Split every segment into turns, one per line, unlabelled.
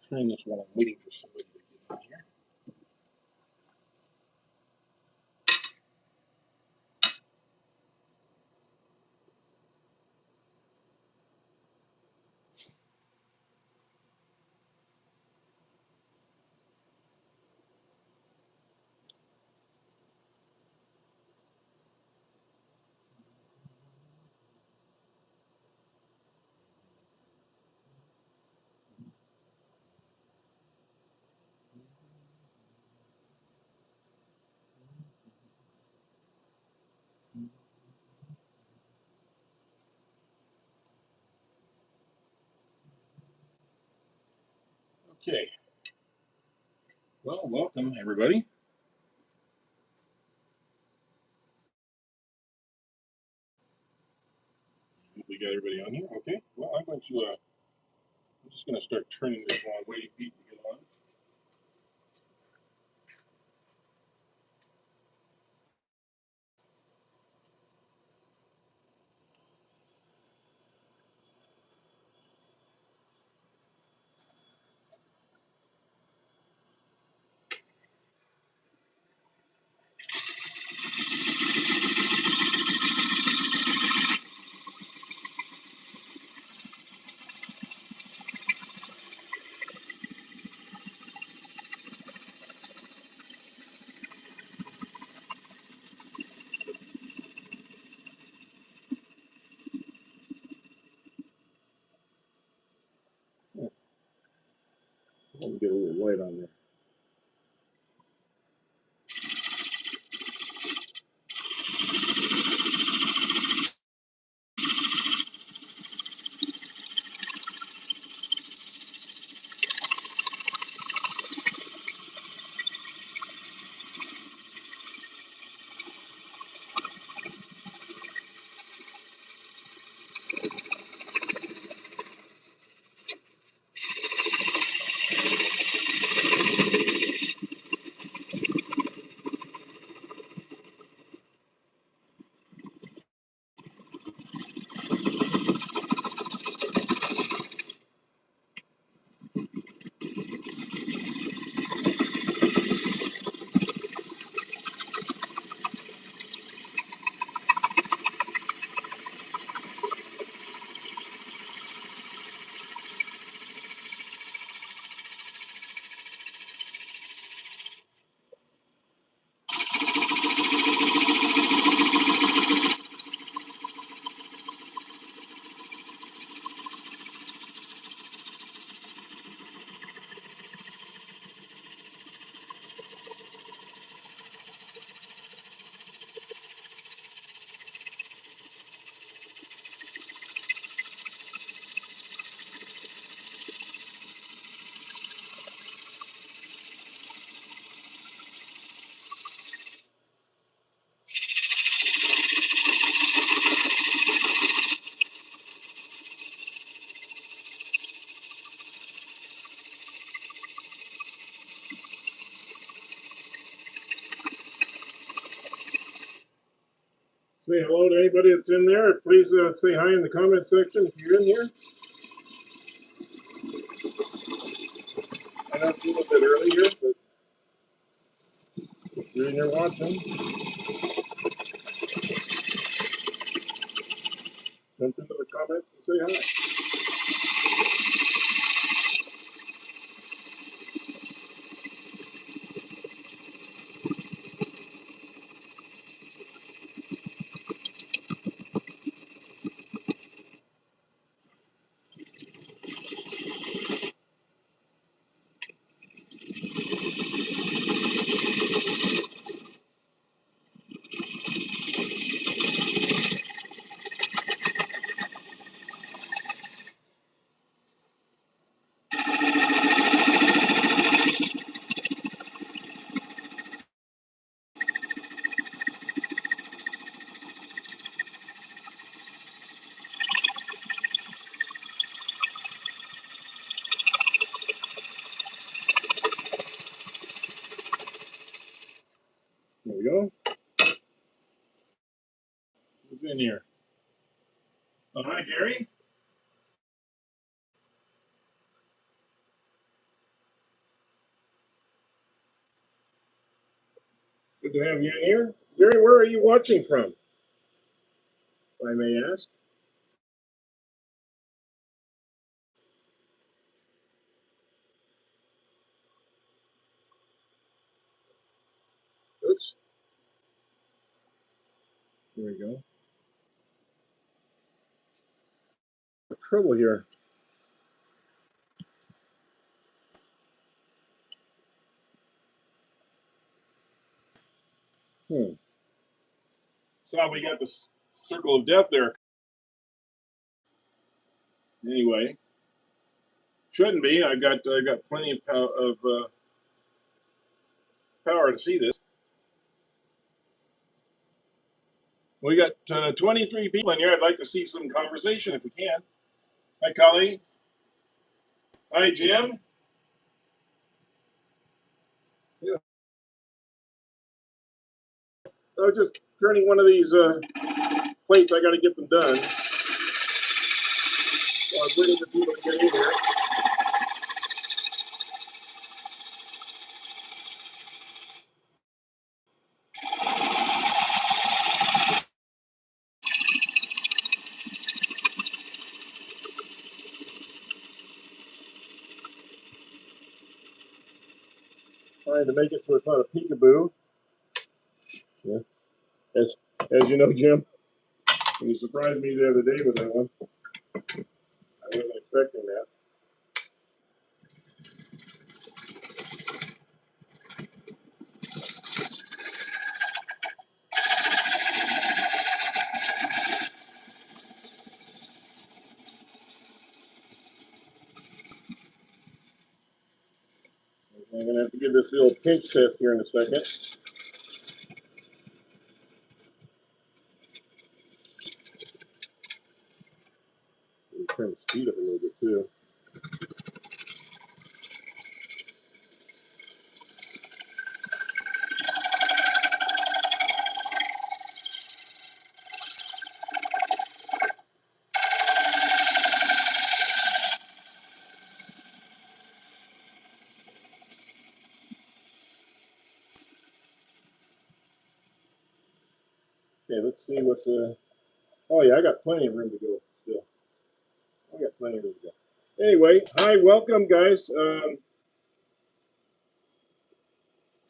turn this while I'm waiting for somebody to get in here. Okay. Well, welcome everybody. We got everybody on here. Okay. Well, I'm just going to start turning this while I'm waiting for people to get on. Let me get a little light on there. Say hello to anybody that's in there. Please say hi in the comment section if you're in here. I know it's a little bit early here, but if you're in here watching, jump into the comments and say hi. There we go. Who's in here? Oh, hi, Gary. Good to have you in here. Jerry, where are you watching from, if I may ask? Oops. There we go. Trouble here. Saw we got the circle of death there. Anyway, shouldn't be. I got plenty of power to see this. We got 23 people in here. I'd like to see some conversation if we can. Hi, Colleen. Hi, Jim. Yeah. I was just turning one of these plates. I got to get them done. So I was waiting for people to get in here. Trying to make it so it's not a peekaboo. Yeah. As you know, Jim, you surprised me the other day with that one. I wasn't expecting that. I'm going to have to give this little pinch test here in a second. Turn the speed up a little bit too. Okay, let's see what the. Oh yeah, I got plenty of room to go still. I got plenty of room to go. Anyway, hi, welcome guys. I'm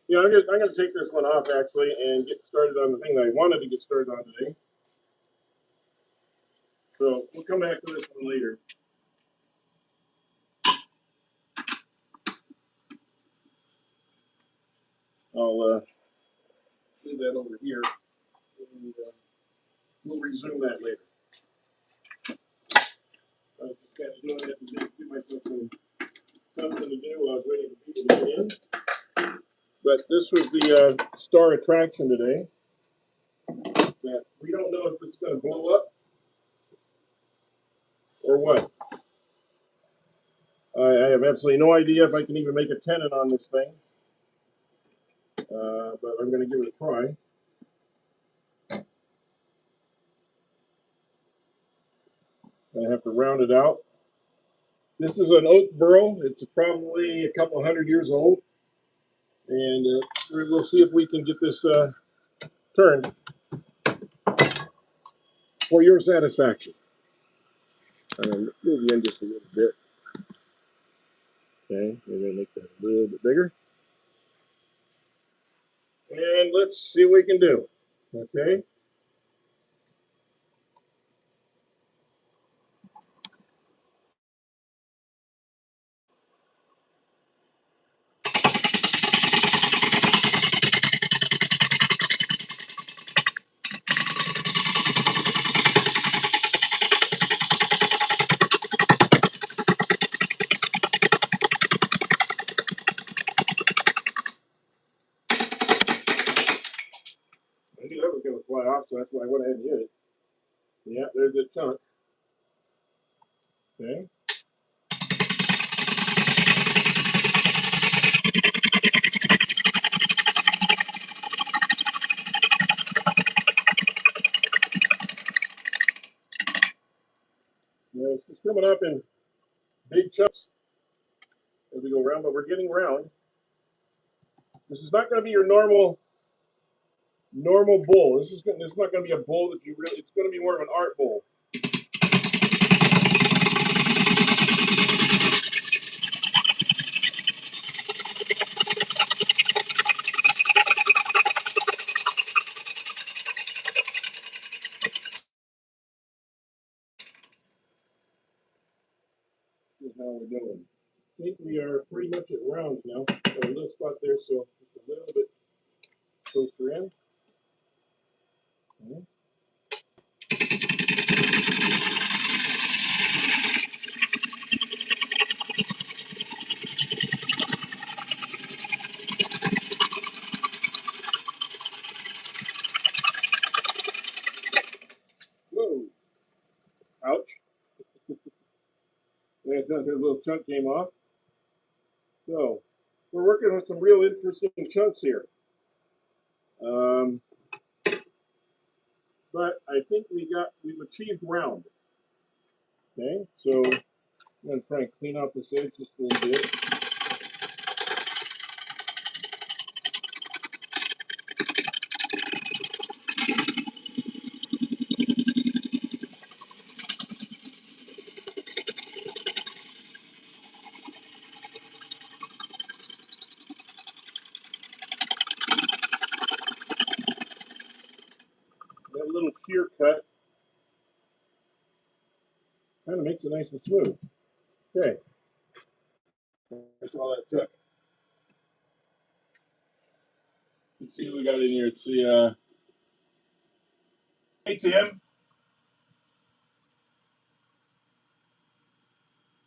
gonna take this one off actually and get started on the thing that I wanted to get started on today. So we'll come back to this one later. I'll leave that over here, and we'll resume that later. I was just kind of doing it to give myself something to do while I was waiting for people to get in. But this was the star attraction today. That we don't know if it's going to blow up or what. I have absolutely no idea if I can even make a tenon on this thing. But I'm going to give it a try. I have to round it out. This is an oak burl. It's probably a couple 100 years old. And we'll see if we can get this turned for your satisfaction. I'm going to move you in just a little bit. Okay, we're going to make that a little bit bigger. And let's see what we can do. Okay. I knew that was going to fly off, so that's why I went ahead and hit it. Yeah, there's a chunk. Okay. Now it's coming up in big chunks as we go around, but we're getting round. This is not going to be your normal normal bowl. This is not going to be a bowl that you really. It's going to be more of an art bowl. This is how we're doing. I think we are pretty much at rounds now. Got a little spot there, so just a little bit closer in. Okay. Whoa! Ouch! There's a little chunk came off. So we're working on some real interesting chunks here. But I think we've achieved round. Okay, so I'm going to try and clean off this edge just a little bit. That little shear cut kind of makes it nice and smooth. Okay, that's all that took. Let's see what we got in here. Let's see. Hey Tim.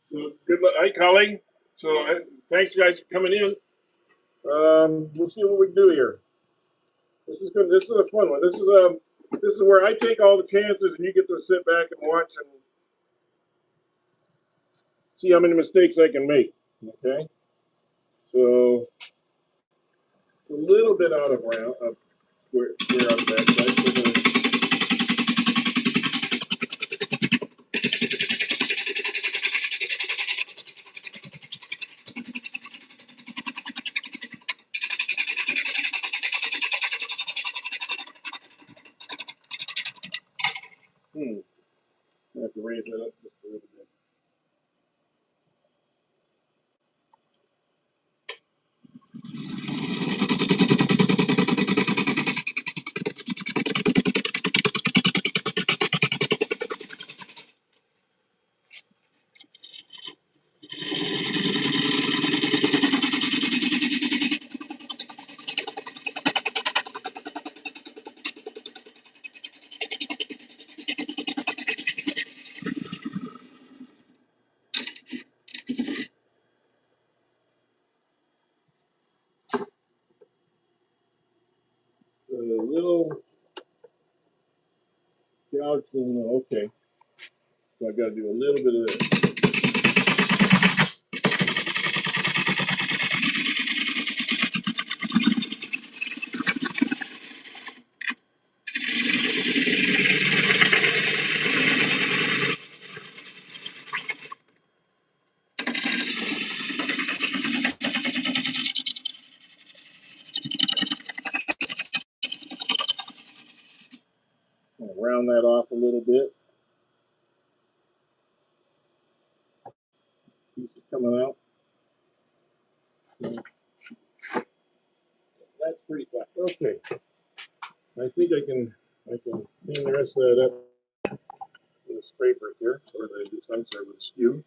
So good luck. Hi Colleen. So thanks guys for coming in. We'll see what we can do here. This is good. This is a fun one. This is where I take all the chances and you get to sit back and watch and see how many mistakes I can make. Okay. So a little bit out of round of where out of that side. I have to raise that up just a little bit. A little gouge. Okay. So I got to do a little bit of this. I'll round that off a little bit. Piece is coming out. That's pretty flat. Okay. I think I can clean the rest of that up with a scraper here, or I'm sorry, with a skew.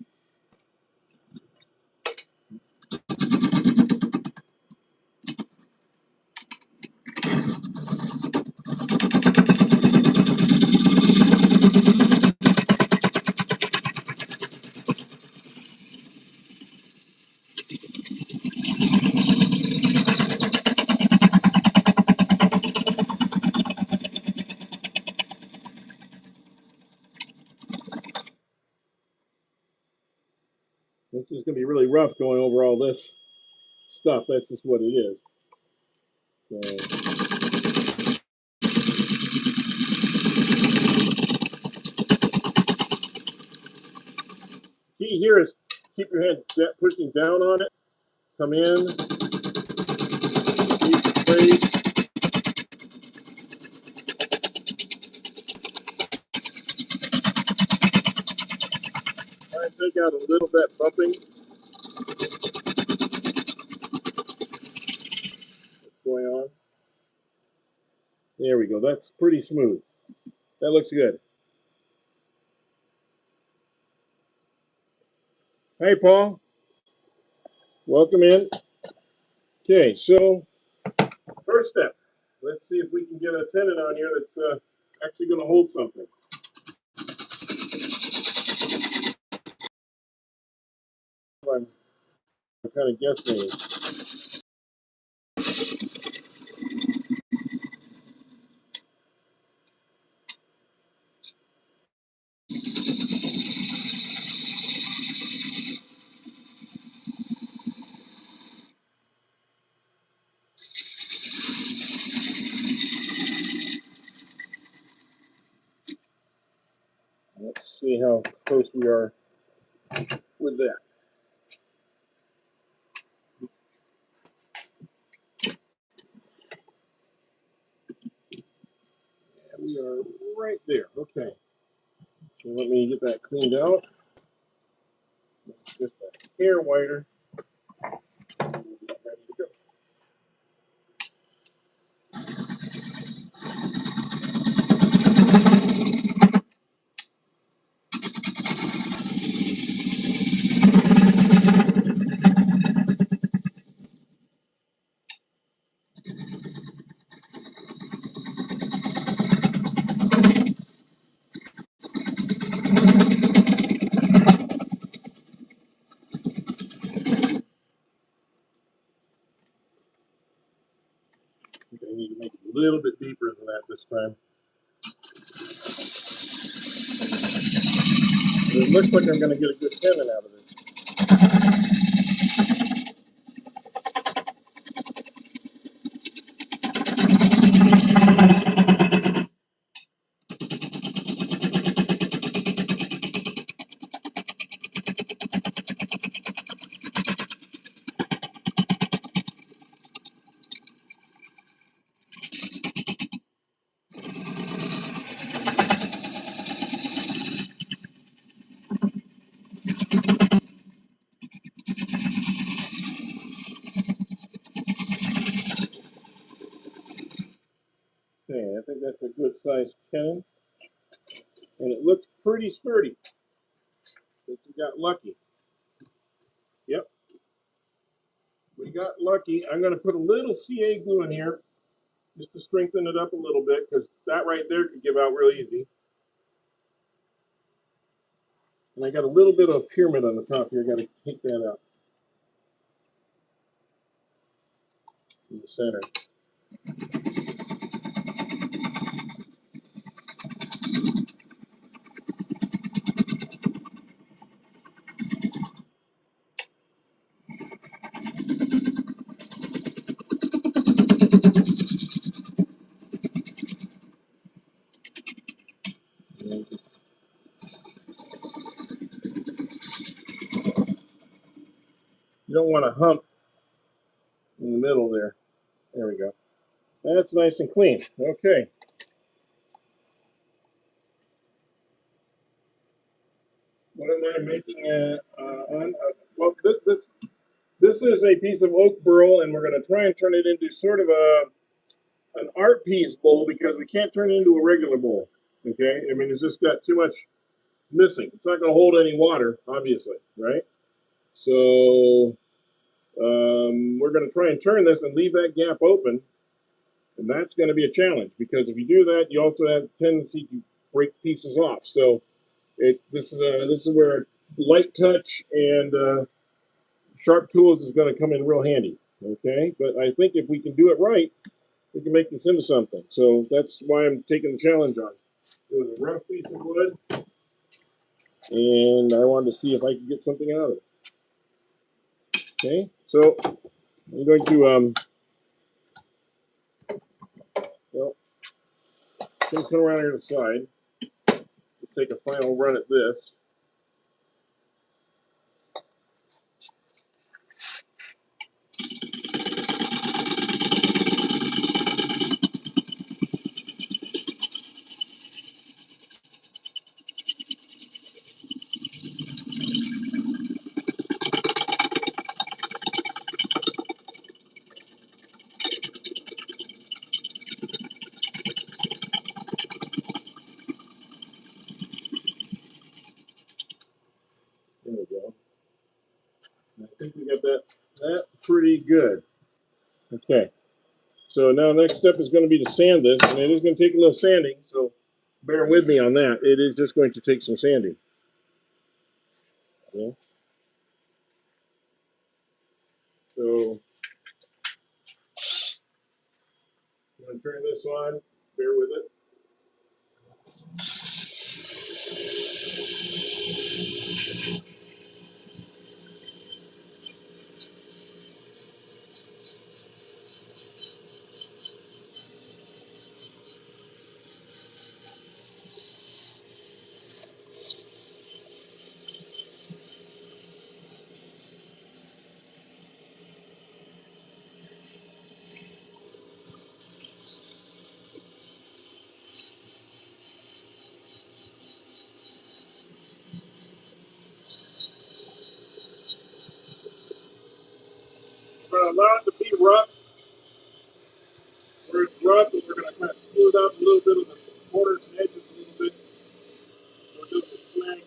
This is going to be really rough going over all this stuff. That's just what it is. So. Key here is keep your hand pushing down on it. Come in. Keep straight. take out a little bit bumping. What's going on? There we go. That's pretty smooth. That looks good. Hey, Paul. Welcome in. Okay, so first step. Let's see if we can get a tenon on here that's actually going to hold something. I'm kind of guessing. Let's see how close we are with that. And we are right there. Okay. So let me get that cleaned out. Just a hair wider. We'll be ready to go. Okay, I need to make it a little bit deeper than that this time. But it looks like I'm going to get a good tenon out of this. Okay, I think that's a good sized tenon. And it looks pretty sturdy. But we got lucky. Yep. We got lucky. I'm going to put a little CA glue in here just to strengthen it up a little bit because that right there could give out real easy. And I got a little bit of pyramid on the top here. I got to take that out in the center. You don't want a hump in the middle there. There we go. That's nice and clean. Okay. What am I making on? Well, this is a piece of oak burl, and we're going to try and turn it into sort of an art piece bowl because we can't turn it into a regular bowl. Okay, I mean it's just got too much missing. It's not going to hold any water, obviously, right? So we're going to try and turn this and leave that gap open, and that's going to be a challenge because if you do that, you also have a tendency to break pieces off. So this is where light touch and sharp tools is going to come in real handy. Okay, but I think if we can do it right, we can make this into something. So that's why I'm taking the challenge on. It was a rough piece of wood, and I wanted to see if I could get something out of it. Okay, so I'm going to well, come around here to the side. We'll take a final run at this. we go. I think we got that pretty good. Okay. So now next step is going to be to sand this, and it is going to take a little sanding, so bear with me on that. It is just going to take some sanding. Yeah. So I'm going to turn this on. Bear with it. We're going to allow it to be rough. Where it's rough, and we're going to kind of smooth out a little bit of the corners and edges a little bit. We're doing the flag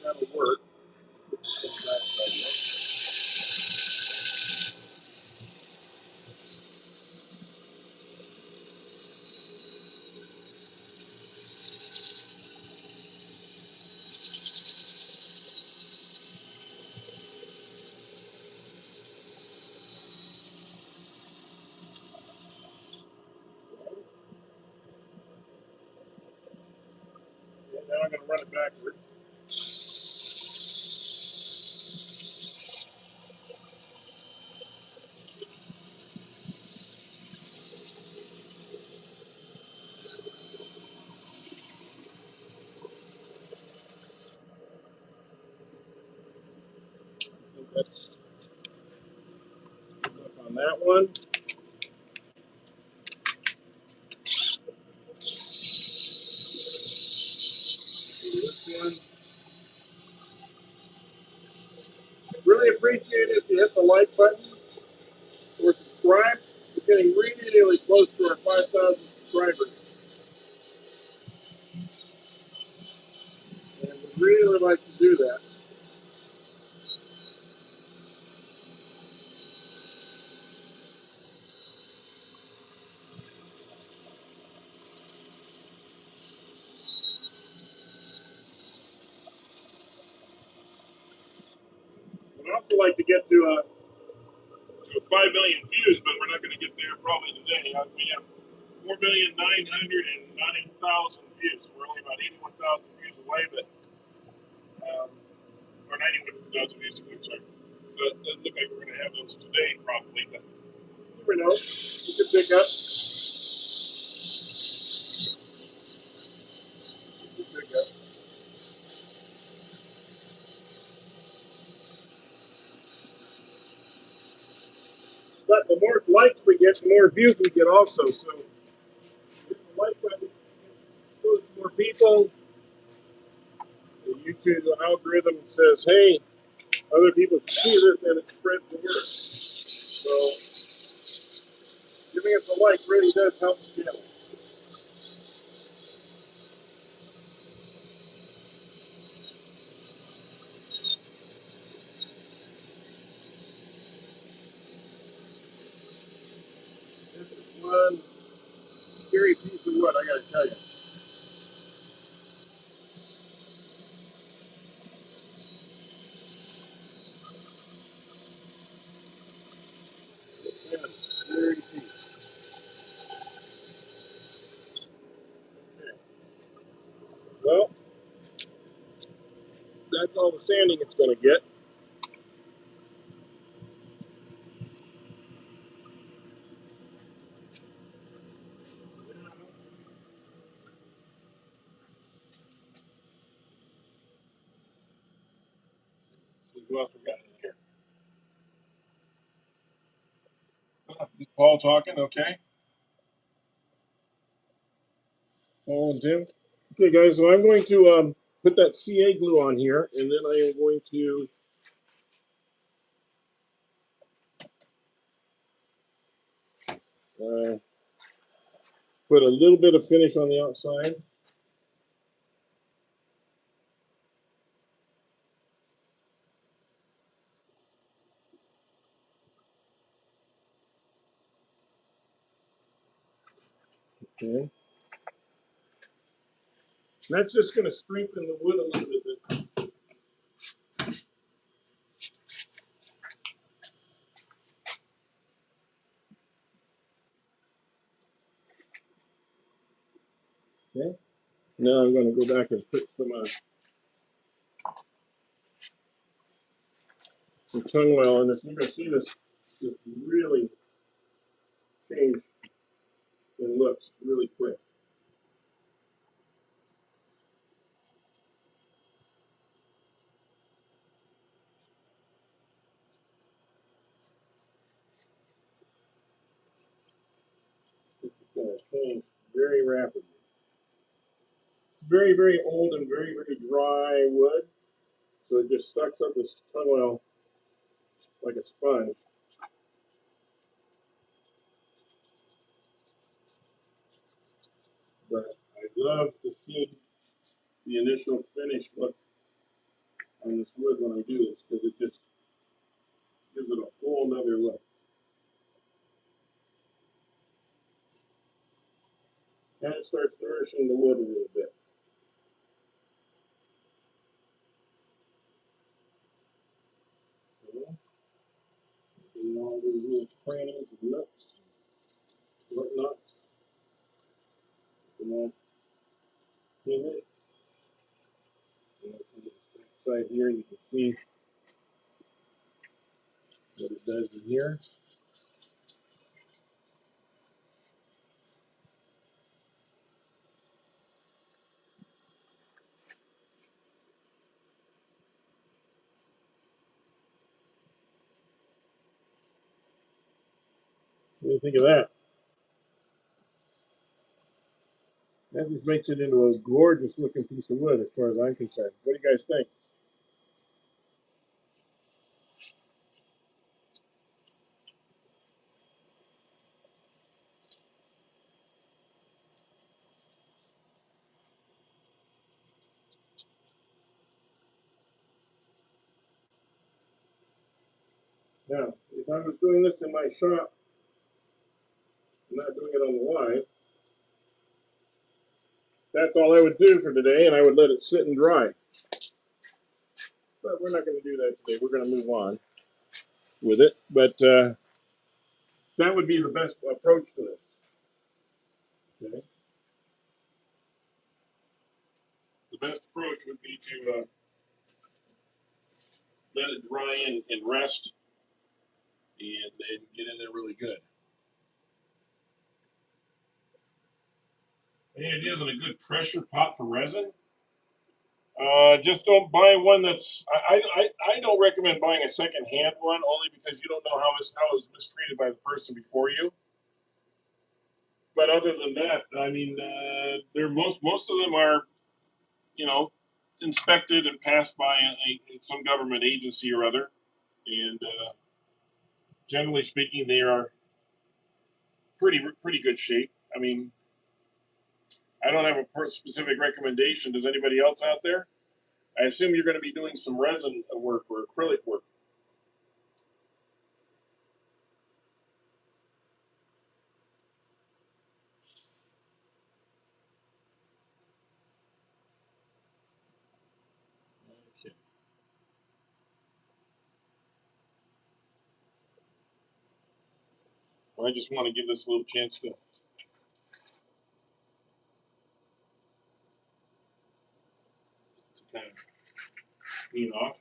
that'll work. And now I'm going to run it backwards. That's on that one. This one. Really appreciate it if you hit the like button or subscribe. We're getting really, really close to our 5,000 subscribers. And we'd really like to do that. We'd also like to get to 5 million views, but we're not going to get there probably today. We have 4,909,000 views. We're only about 81,000 views away, but or 91,000 views away, sorry. But it doesn't look like we're going to have those today, probably. But you never know. We could pick up. We could pick up. But the more likes we get, the more views we get also. So if the like button goes to more people, the YouTube algorithm says, hey, other people can see this and it spreads the word. So giving us a like really does help the channel. This is one scary piece of wood, I gotta tell you. Yeah, scary piece. Okay. Well, that's all the sanding it's gonna get. Let's see who else we got in here. Is Paul talking? Okay. Paul and Tim. Okay, guys. So I'm going to put that CA glue on here, and then I am going to Put a little bit of finish on the outside. Okay. That's just going to strengthen the wood a little bit. Okay. Now I'm going to go back and put some tongue well in this. You're going to see this really change in looks really quick. This is going to change very rapidly. It's very, very old and very, very dry wood, so it just sucks up this tongue well like a sponge. But I love to see the initial finish look on this wood when I do this, because it just gives it a whole nother look. And it starts nourishing the wood a little bit. And all these little crannies and nooks, whatnot. And then in it, and on the side here, you can see what it does in here. What do you think of that? That just makes it into a gorgeous looking piece of wood as far as I'm concerned. What do you guys think? Now, if I was doing this in my shop, I'm not doing it on the line, that's all I would do for today, and I would let it sit and dry. But we're not going to do that today. We're going to move on with it. But that would be the best approach to this. Okay. The best approach would be to let it dry and rest, and get in there really good. Any ideas on a good pressure pot for resin? Just don't buy one that's. I don't recommend buying a second hand one, only because you don't know how it was mistreated by the person before you. But other than that, I mean, they're most of them are, you know, inspected and passed by some government agency or other, and generally speaking, they are pretty good shape. I mean, I don't have a specific recommendation. Does anybody else out there? I assume you're going to be doing some resin work or acrylic work. Okay. Well, I just want to give this a little chance to kind of clean off,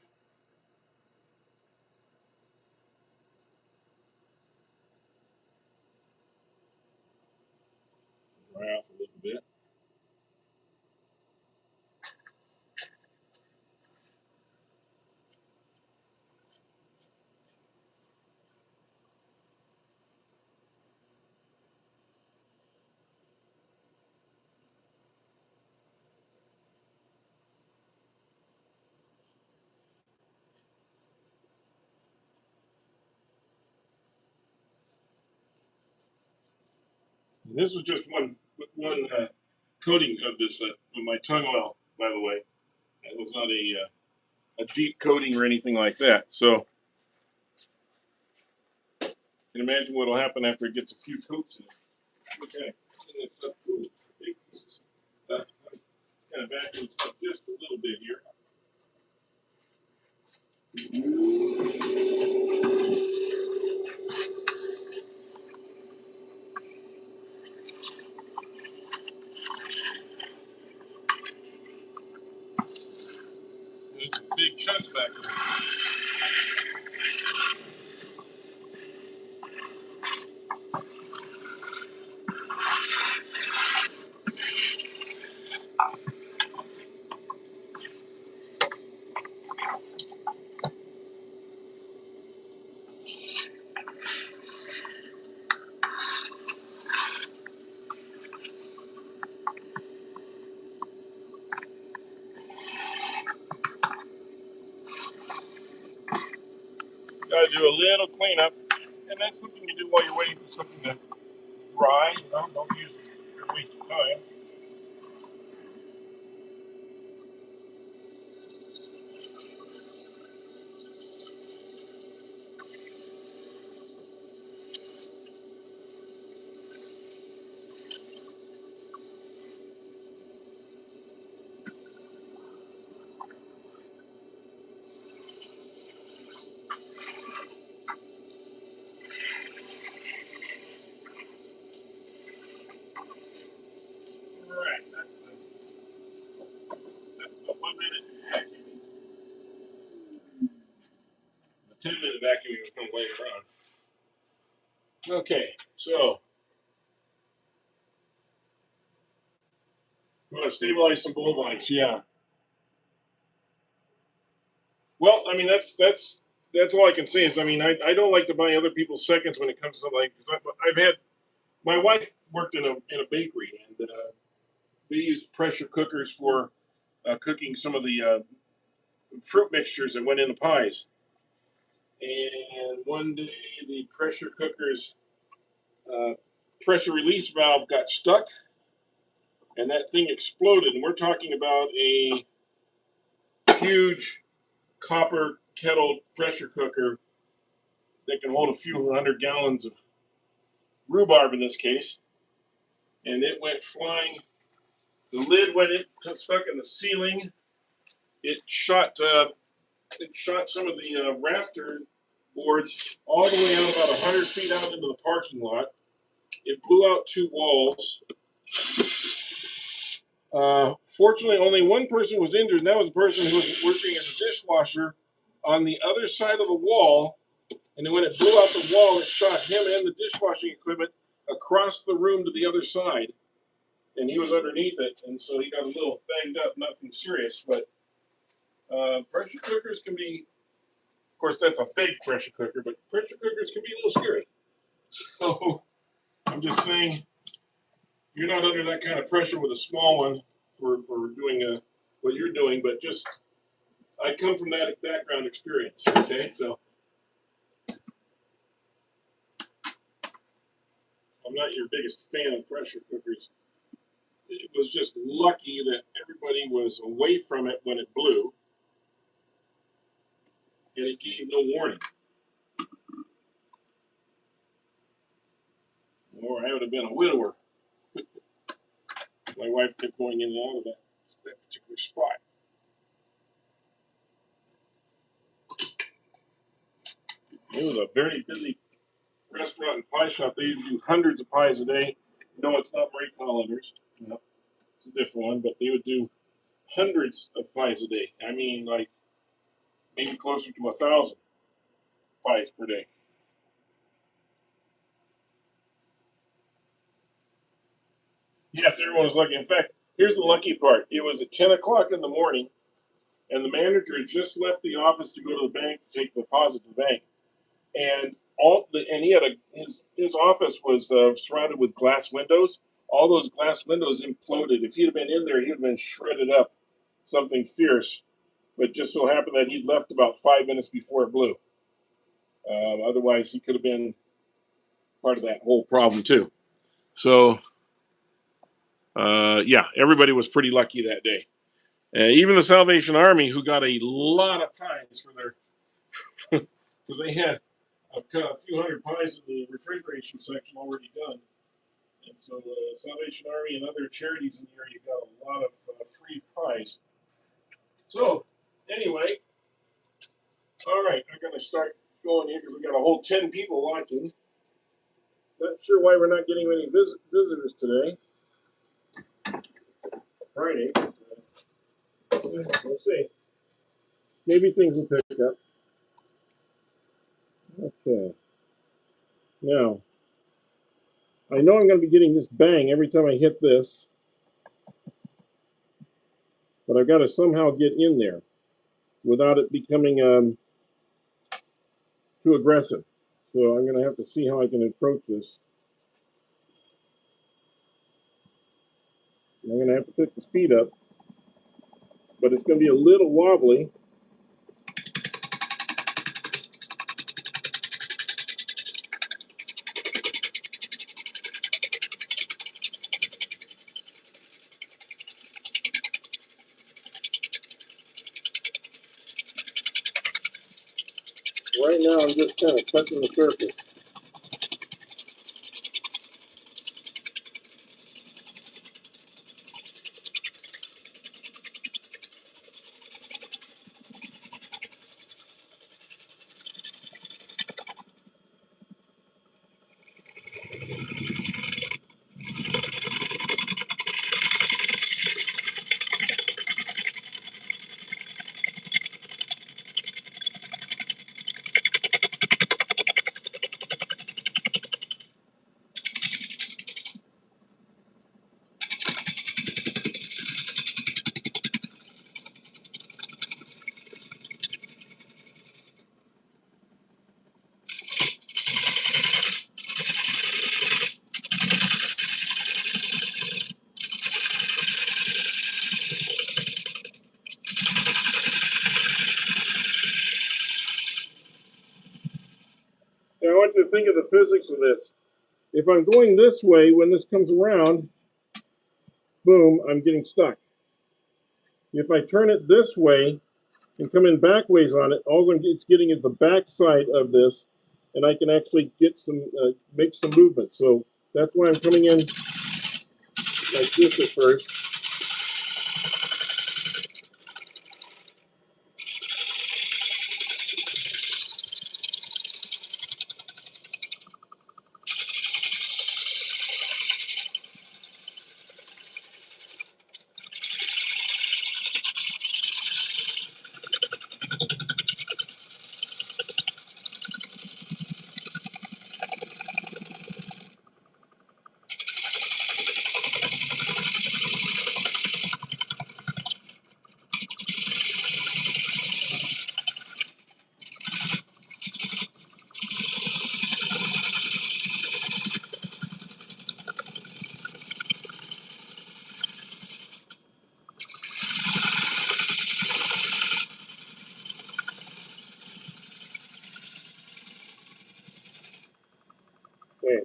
dry off a little bit. This was just one coating of this of my tongue oil, by the way. It was not a deep coating or anything like that. So you can imagine what will happen after it gets a few coats in it. Okay, it's up cool. Big pieces. Kind of vacuum this up just a little bit here. There's a big chunk back there. Got to do a little cleanup, and that's something you do while you're waiting for something to dry. You know, don't use it for waste of time. All right, that's the 1 minute vacuuming. The 10-minute vacuuming will come later on. Okay, so we want to stabilize some bulb lights. Yeah. Well, I mean that's all I can say is I don't like to buy other people's seconds when it comes to like because I've had my wife worked in a bakery and they used pressure cookers for cooking some of the fruit mixtures that went into pies. And one day the pressure cooker's uh, pressure release valve got stuck and that thing exploded. And we're talking about a huge copper kettle pressure cooker that can hold a few hundred gallons of rhubarb in this case. And it went flying. The lid went in, got stuck in the ceiling. It shot some of the rafter boards all the way out about 100 feet out into the parking lot. It blew out two walls. Fortunately, only one person was injured, and that was the person who was working as a dishwasher on the other side of the wall. And then when it blew out the wall, it shot him and the dishwashing equipment across the room to the other side. And he was underneath it, and so he got a little banged up, nothing serious. But pressure cookers can be, of course, that's a big pressure cooker, but pressure cookers can be a little scary. So I'm just saying, you're not under that kind of pressure with a small one for doing what you're doing, but just I come from that background experience. Okay, so I'm not your biggest fan of pressure cookers. It was just lucky that everybody was away from it when it blew, and it gave no warning. Or I would have been a widower. My wife kept going in and out of that particular spot. It was a very busy restaurant and pie shop. They used to do hundreds of pies a day. No, it's not Marie Collander's. No, it's a different one, but they would do hundreds of pies a day. I mean, like maybe closer to 1,000 pies per day. Yes, everyone was lucky. In fact, here's the lucky part. It was at 10 o'clock in the morning, and the manager had just left the office to go to the bank to take the deposit to the bank. And he had his office was surrounded with glass windows. All those glass windows imploded. If he'd have been in there, he'd have been shredded up, something fierce. But just so happened that he'd left about 5 minutes before it blew. Otherwise, he could have been part of that whole problem too. So, yeah, everybody was pretty lucky that day. Even the Salvation Army, who got a lot of pies for their, because they had a few hundred pies in the refrigeration section already done. And so the Salvation Army and other charities in the area got a lot of free pies. So, anyway, all right, I'm going to start going here because we got a whole 10 people watching. Not sure why we're not getting many visitors today. Friday. We'll see. Maybe things will pick up. Okay. Now, I know I'm going to be getting this bang every time I hit this, but I've got to somehow get in there without it becoming too aggressive. So I'm going to have to see how I can approach this. I'm going to have to pick the speed up, but it's going to be a little wobbly. Right now I'm just kind of touching the surface. Now I want you to think of the physics of this. If I'm going this way, when this comes around, boom, I'm getting stuck. If I turn it this way and come in back ways on it, all it's getting is the back side of this, and I can actually get some, make some movement. So that's why I'm coming in like this at first. Okay.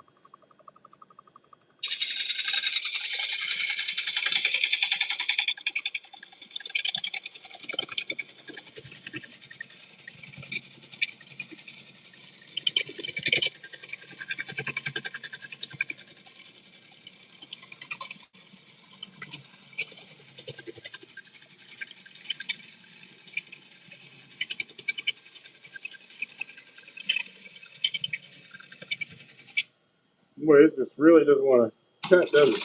Boy, it just really doesn't want to cut, does it?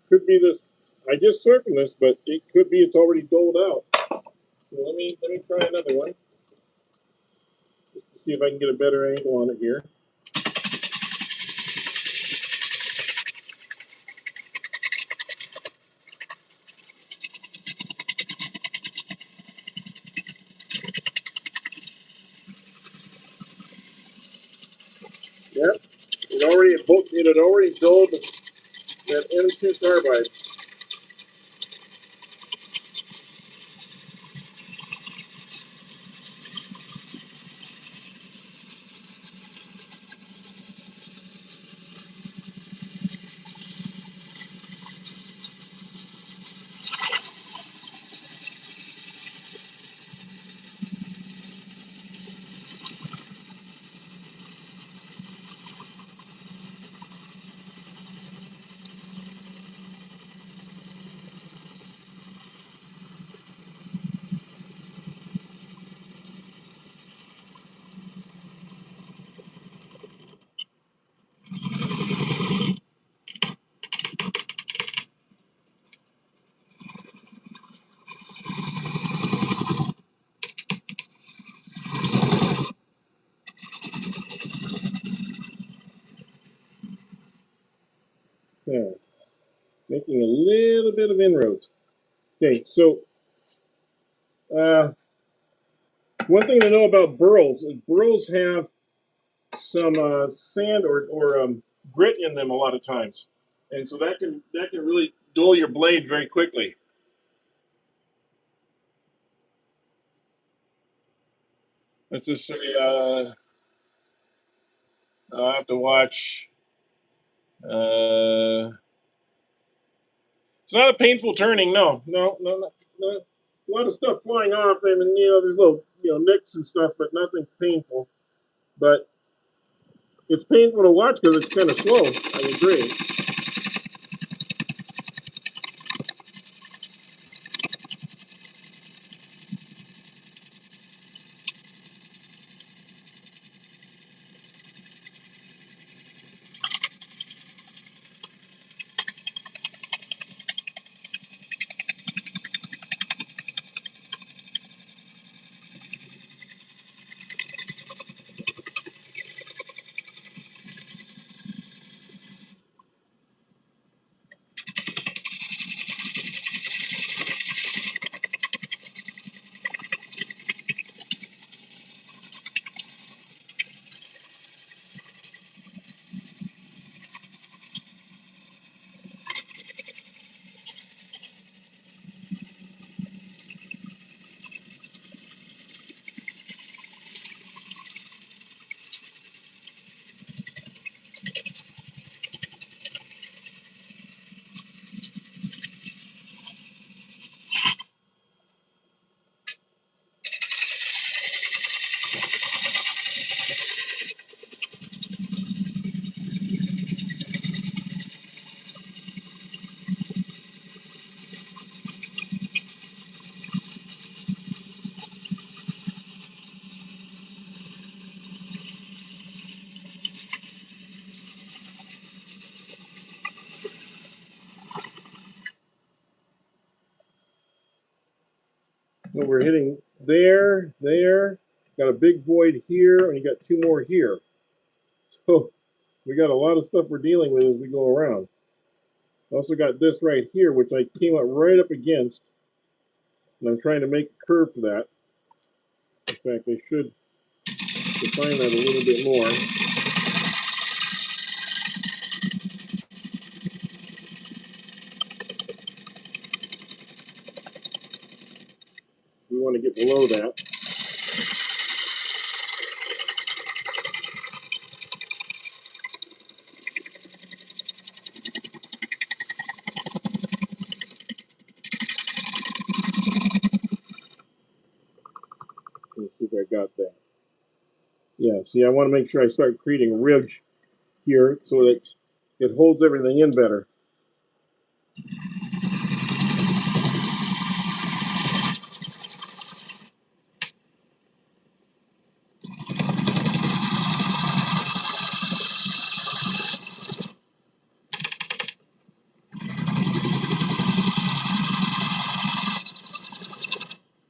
Could be this. I just circled this, but it could be it's already doled out. So let me try another one, just to see if I can get a better angle on it here. Yep, it had already doled that M2 carbide. making a little bit of inroads. Okay, so one thing to know about burls is burls have some sand or grit in them a lot of times, and so that can really dull your blade very quickly. Let's just say I'll have to watch. It's not a painful turning, no. A lot of stuff flying off, and there's little nicks and stuff, but nothing painful. But it's painful to watch because it's kind of slow. I agree. So we're hitting there, got a big void here, and you got two more here. So we got a lot of stuff we're dealing with as we go around. Also got this right here, which I came up right up against, and I'm trying to make a curve for that. In fact, I should define that a little bit more. We want to get below that. Let's see if I got that. Yeah, see, I want to make sure I start creating a ridge here so that it holds everything in better.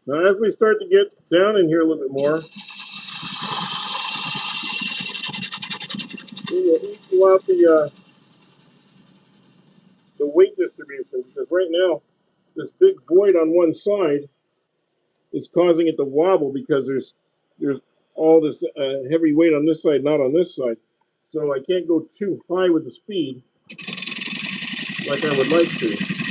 Now, as we start to get down in here a little bit more, we will equal out the weight distribution, because right now this big void on one side is causing it to wobble because there's all this heavy weight on this side, not on this side. So I can't go too high with the speed like I would like to.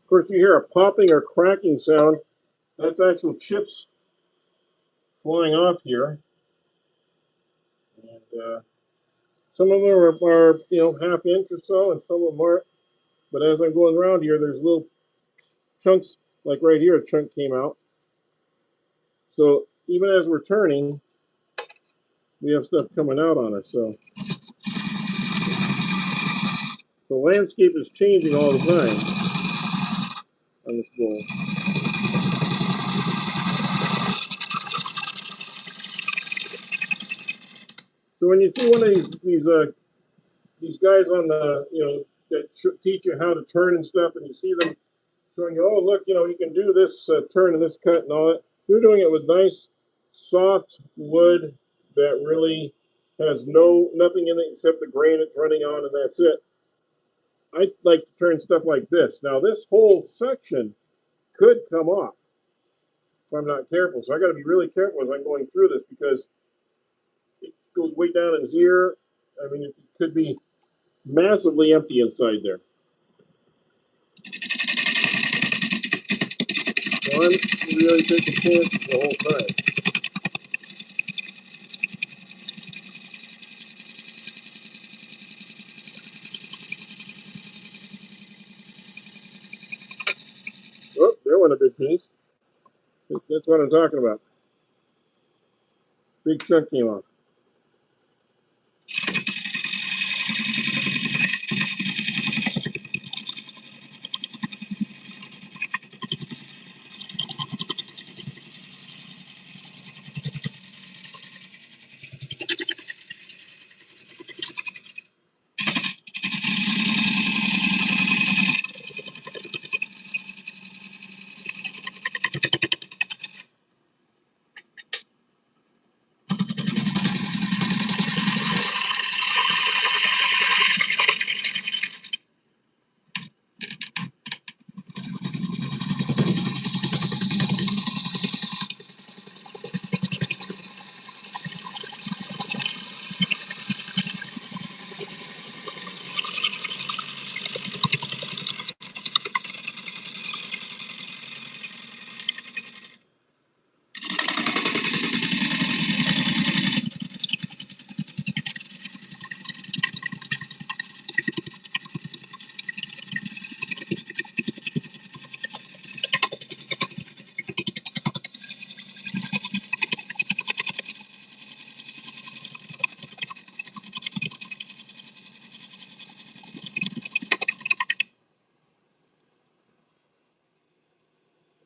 Of course, you hear a popping or cracking sound. That's actual chips flying off here. And Some of them are half inch or so, and some of them aren't. But as I'm going around here, there's little chunks, like right here, a chunk came out. So even as we're turning, we have stuff coming out on it. So the landscape is changing all the time on this bowl. So when you see one of these guys on the that teach you how to turn and stuff, and you see them showing you, oh look, you can do this turn and this cut and all that. They're doing it with nice, soft wood that really has nothing in it except the grain it's running on, and that's it. I like to turn stuff like this. Now this whole section could come off if I'm not careful. So I got to be really careful as I'm going through this because it goes way down in here. I mean, it could be massively empty inside there. So I'm really taking chances the whole time. Oh, there went a big piece. That's what I'm talking about. Big chunk came off.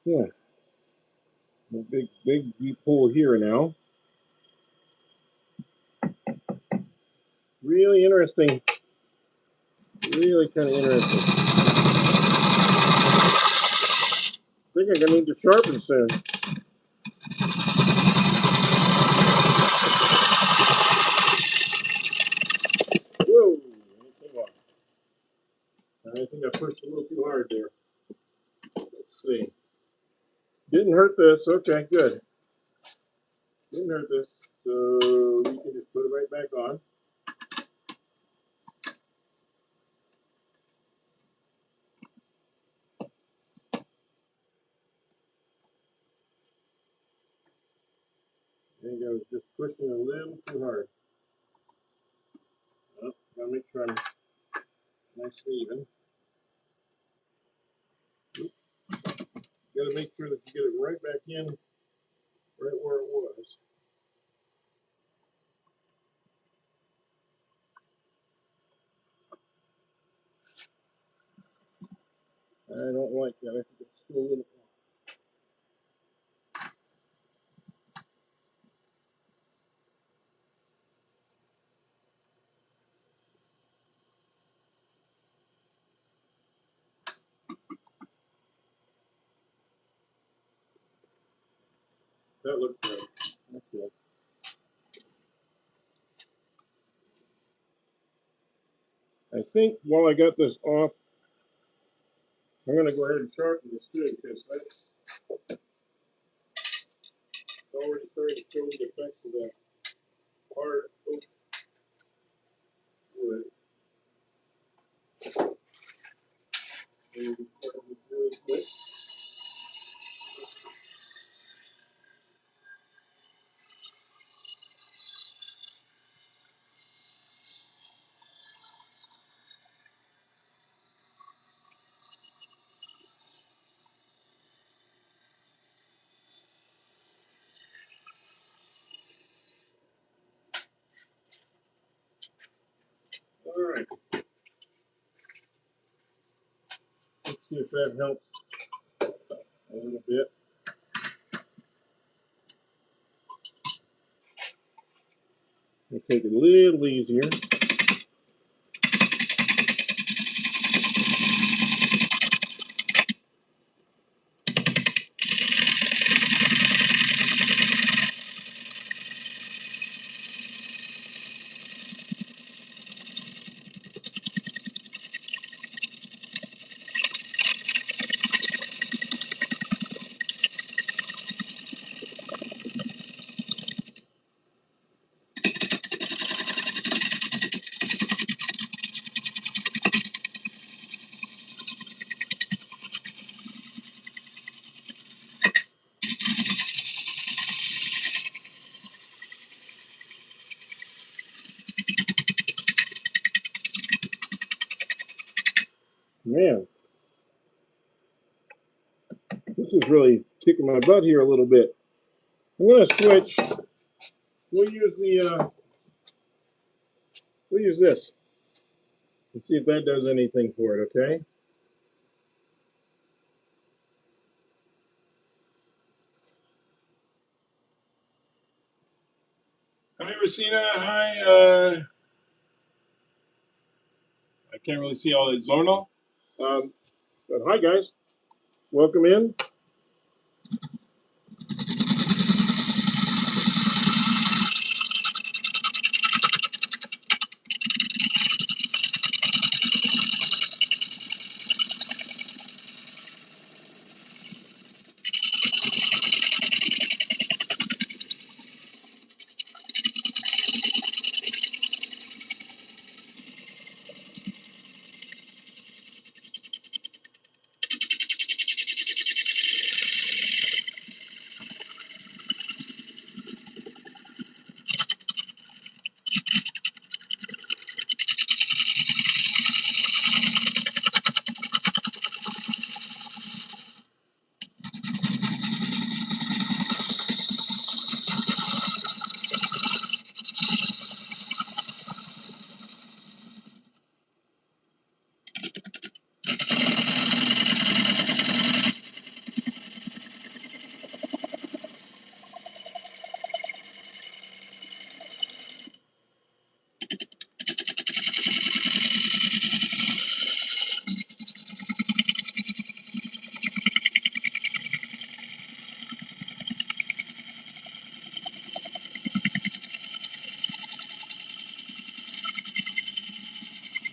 Yeah. A big deep hole here now. Really interesting. Really kind of interesting. I think I'm gonna need to sharpen soon. Whoa! I think I pushed a little too hard there. Let's see. Didn't hurt this. Okay, good. Didn't hurt this. So we can just put it right back on. I think I was just pushing a little too hard. Oh, gotta make sure I'm nicely even. Gotta make sure that you get it right back in, right where it was. I don't like that. I think it's still a little. That looks good. That's good. I think while I got this off, I'm going to go ahead and sharpen this too because that's already starting to show the effects of that hard oak wood. And really quick. All right. Let's see if that helps a little bit. We'll take it a little easier. Man, this is really kicking my butt here a little bit. I'm going to switch. We'll use this and see if that does anything for it, okay? Hi, Rosina. Hi. I can't really see all the Zorno. But hi, guys. Welcome in.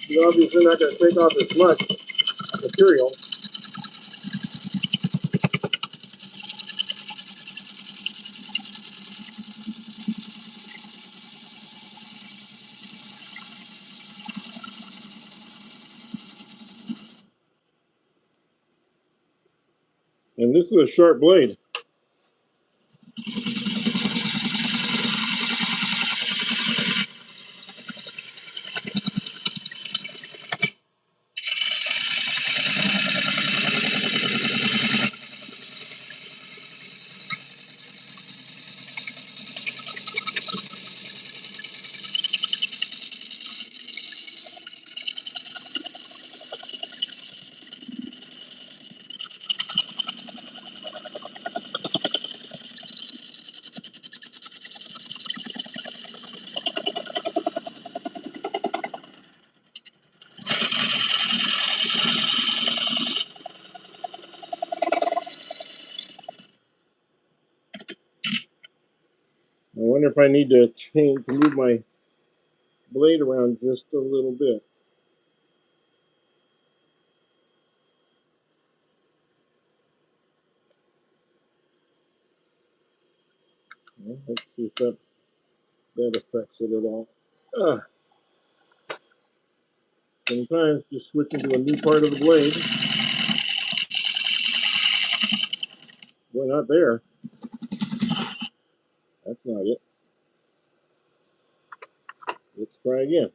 You're obviously not going to take off as much material. And this is a sharp blade. I wonder if I need to move my blade around just a little bit. Well, let's see if that affects it at all. Sometimes just switching to a new part of the blade. Boy, not there. That's not it. Let's try again.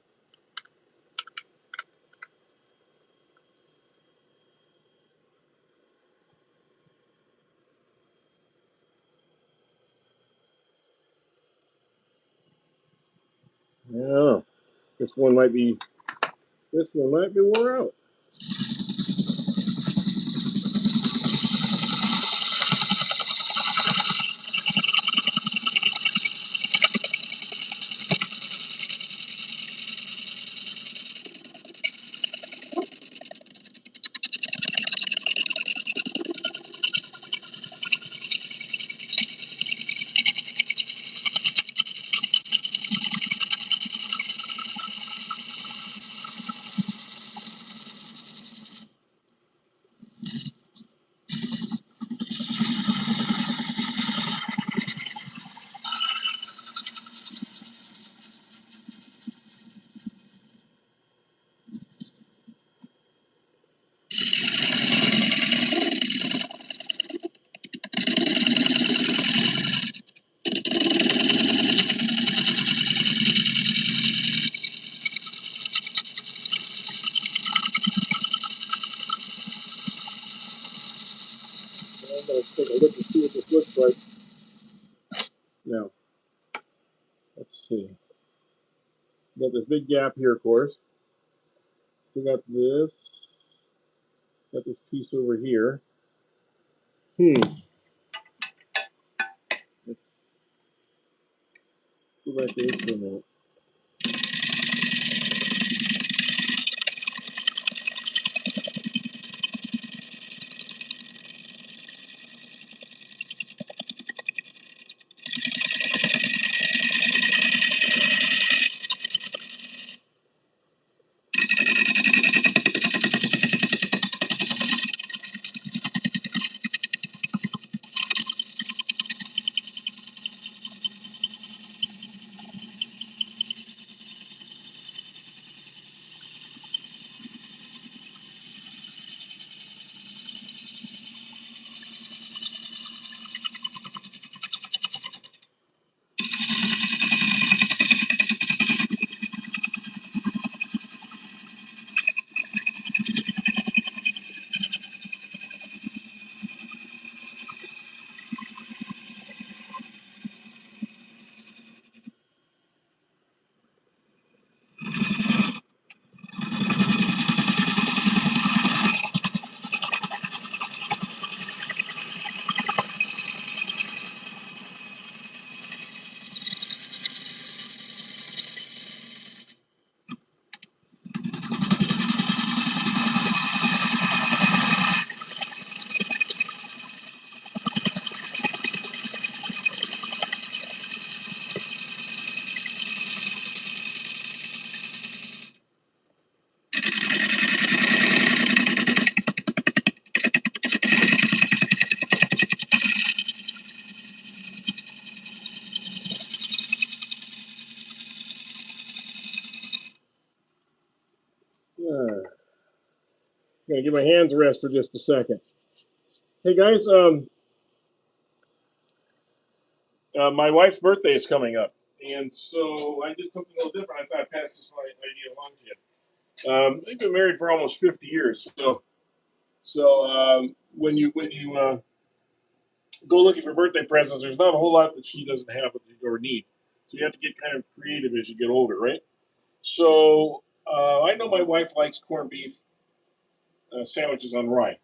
I don't know. This one might be This one might be wore out. I'm going to take a look and see what this looks like. Now, let's see. Got this big gap here, of course. We got this. Got this piece over here. Let's go back to this for a minute. I'm going to give my hands a rest for just a second. Hey guys, my wife's birthday is coming up, and so I did something a little different. I thought I'd pass this idea along to you. They've been married for almost 50 years, so when you go looking for birthday presents, there's not a whole lot that she doesn't have or need. So you have to get kind of creative as you get older, right? So I know my wife likes corned beef sandwiches on rye.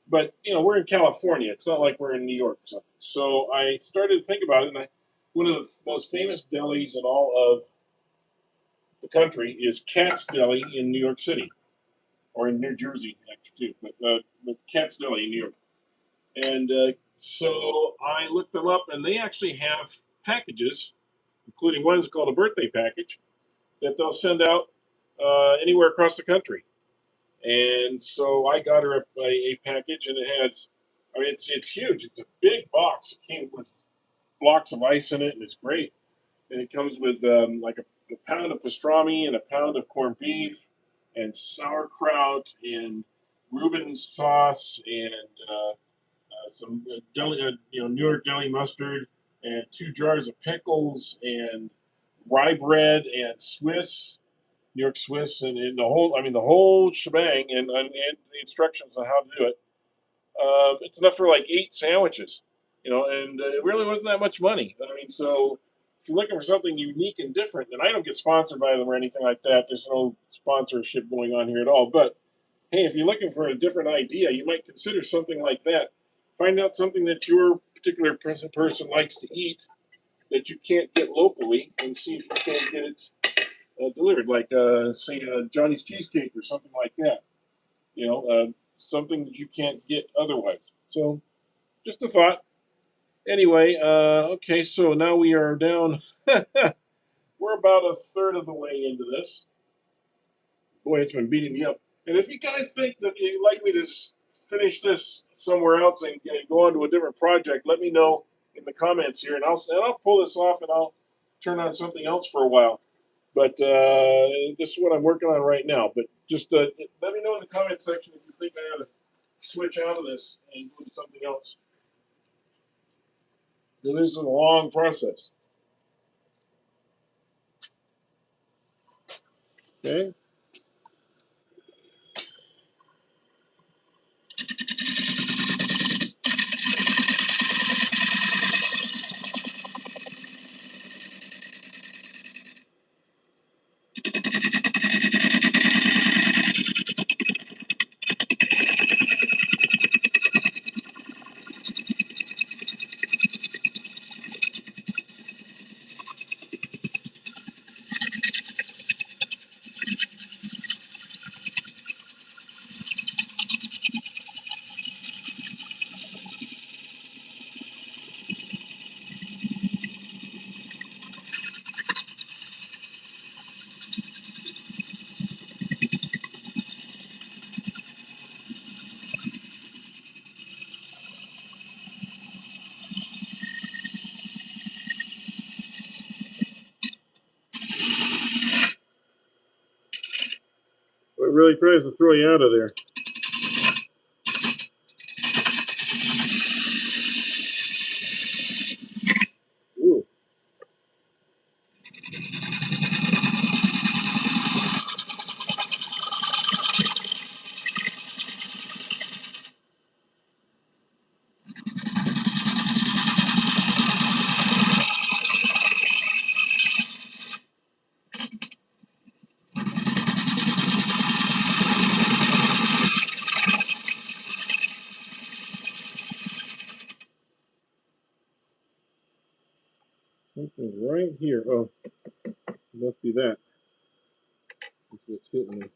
But we're in California. It's not like we're in New York or something. So I started to think about it, and one of the most famous delis in all of the country is Cat's Deli in New York City, or in New Jersey, actually, too. But Cat's Deli in New York. And so I looked them up, and they actually have packages, including one that's called a birthday package, that they'll send out anywhere across the country. And so I got her a package, and it has, I mean, it's huge. It's a big box. It came with blocks of ice in it, and it's great. And it comes with like a pound of pastrami and a pound of corned beef and sauerkraut and Reuben sauce and some deli, New York deli mustard and 2 jars of pickles and rye bread and Swiss New York Swiss, and the whole shebang, and the instructions on how to do it. It's enough for like 8 sandwiches, and it really wasn't that much money. I mean, so if you're looking for something unique and different, and I don't get sponsored by them or anything like that. There's no sponsorship going on here at all. But hey, if you're looking for a different idea, you might consider something like that. Find out something that your particular person likes to eat that you can't get locally, and see if you can't get it delivered, like say Johnny's Cheesecake or something like that. Something that you can't get otherwise. So, just a thought. Anyway, okay, so now we are down. We're about a third of the way into this. Boy, it's been beating me up. And if you guys think that you'd like me to finish this somewhere else and go on to a different project, let me know in the comments here, and I'll pull this off and I'll turn on something else for a while. But this is what I'm working on right now. But just let me know in the comment section if you think I ought to switch out of this and do something else. This is a long process. Okay. It really tries to throw you out of there. Ooh. Something's right here. Oh, it must be that. That's what's hitting me.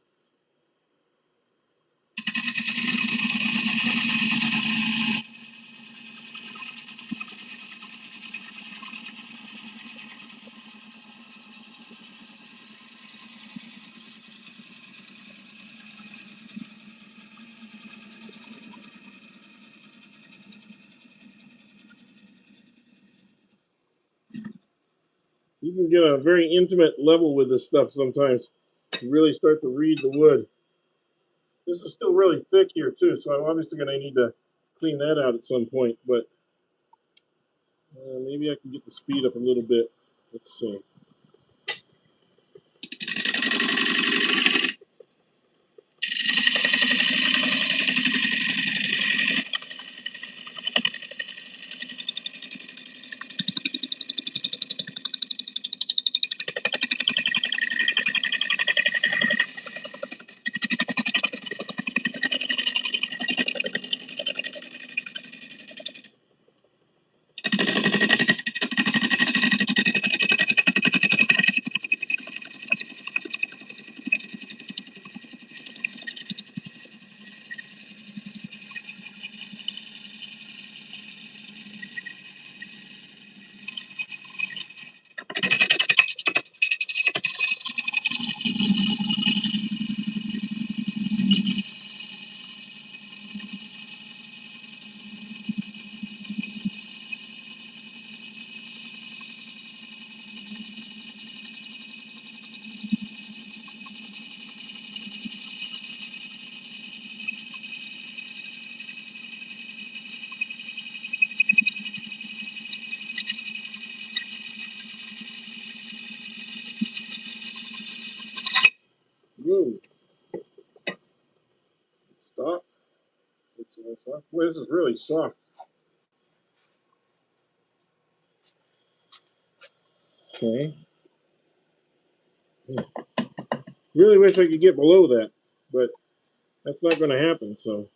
You can get a very intimate level with this stuff sometimes. You really start to read the wood. This is still really thick here too, so I'm obviously going to need to clean that out at some point, but maybe I can get the speed up a little bit. Let's see. Whoa. Stop. Boy, this is really soft. Okay. Really wish I could get below that, but that's not going to happen, so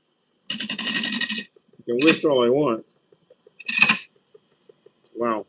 I can wish all I want. Wow.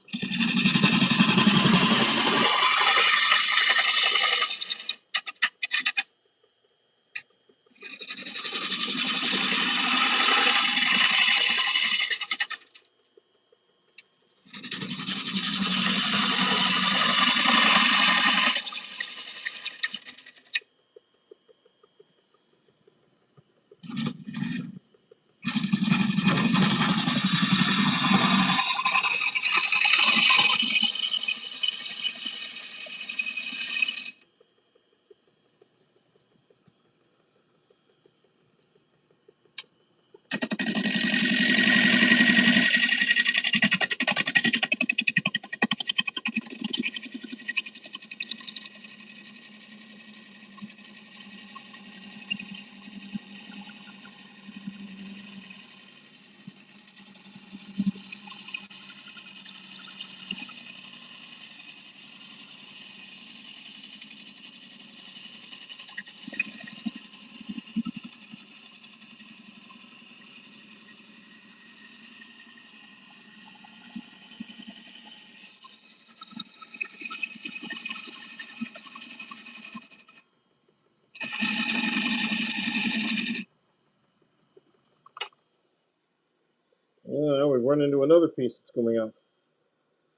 Now we've run into another piece that's coming up.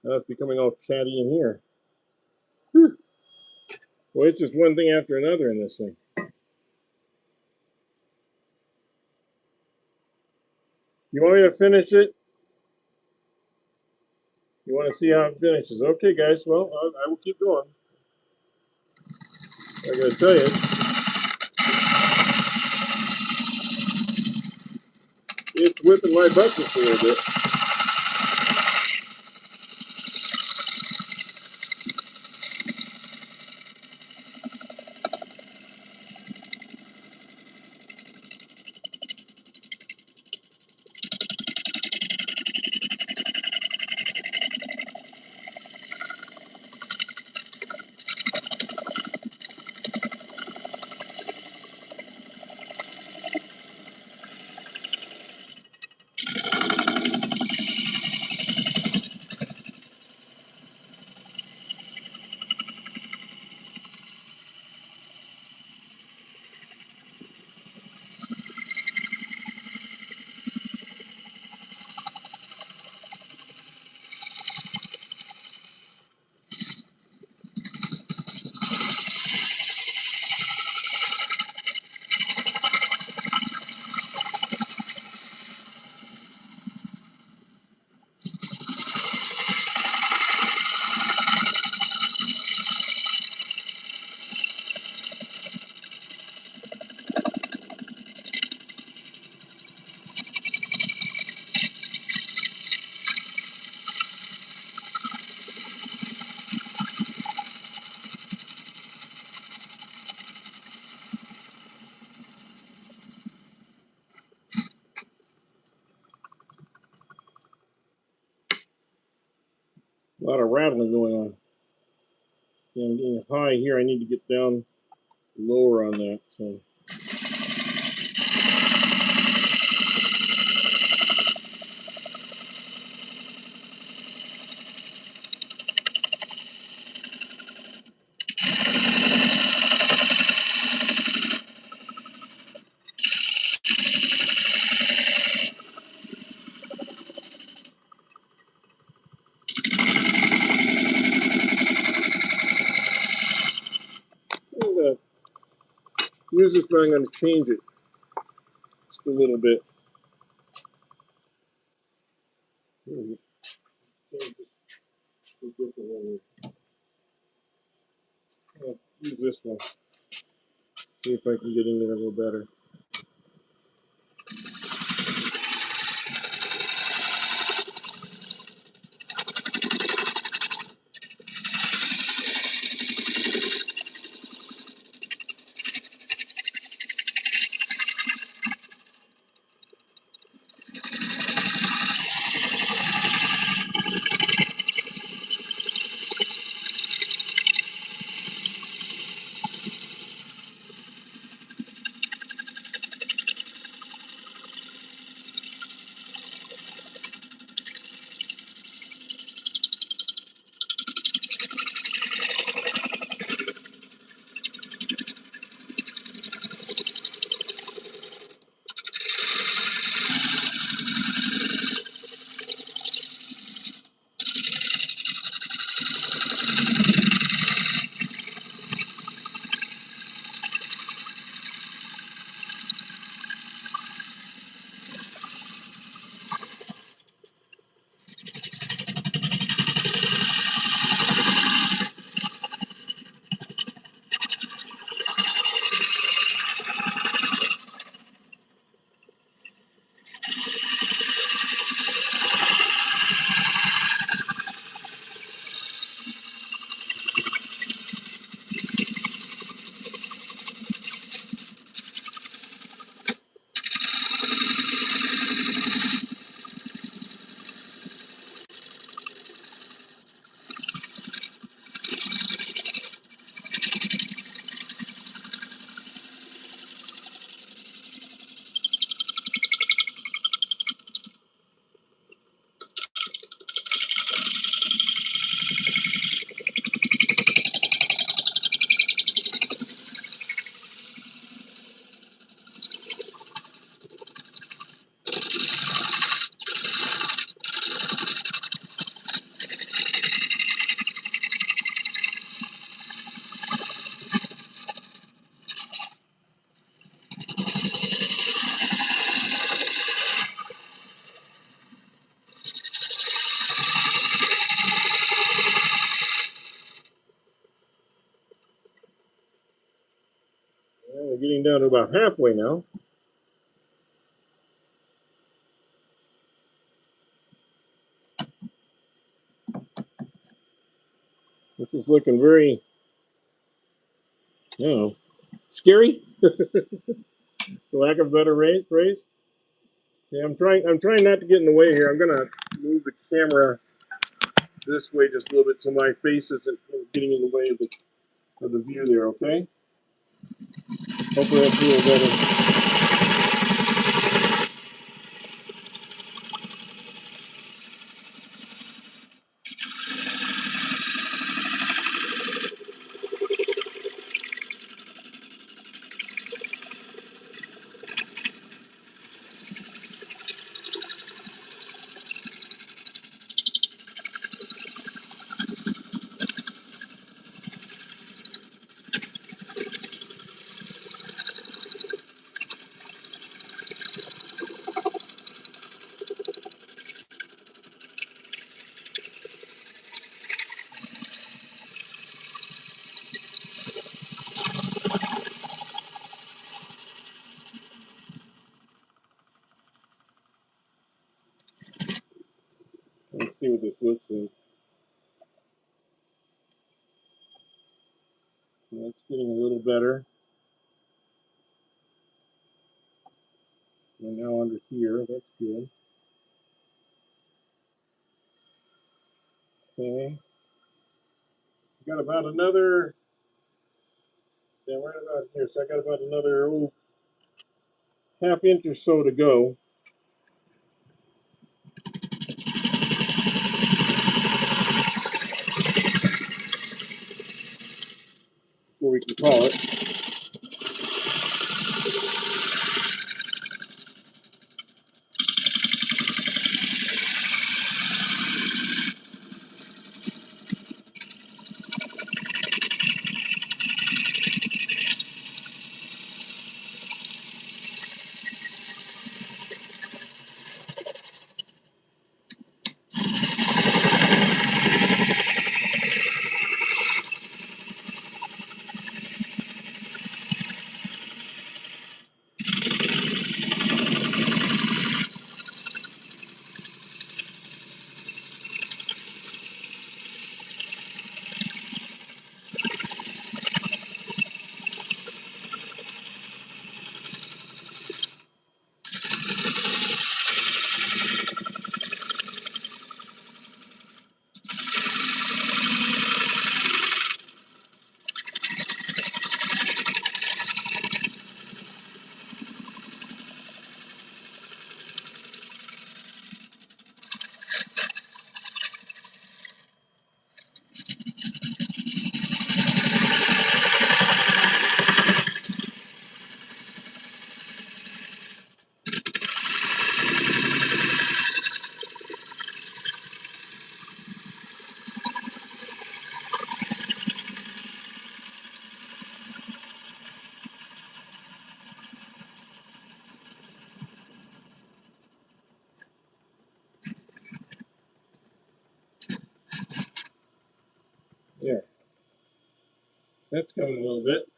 Now it's becoming all chatty in here. Whew. Well, it's just one thing after another in this thing. You want me to finish it? You want to see how it finishes? Okay, guys. Well, I will keep going. I gotta tell you, it's whipping my butt just a little bit. A lot of rattling going on. Yeah, I'm getting high here. I need to get down lower on that. So. I'm going to use this, but I'm going to change it just a little bit. Change this to a different one. I'll use this one. See if I can get in there a little better. down to about halfway now. This is looking very, scary, for lack of a better phrase. Yeah, I'm trying not to get in the way here. I'm gonna move the camera this way just a little bit so my face isn't getting in the way of the view there. Okay. Hopefully that's a little better. Let's see what this looks like. That's getting a little better. We're now under here. That's good. Okay. Got about another. Yeah, right about here. So I got about another half inch or so to go. Before we can call it. There. That's coming a little bit.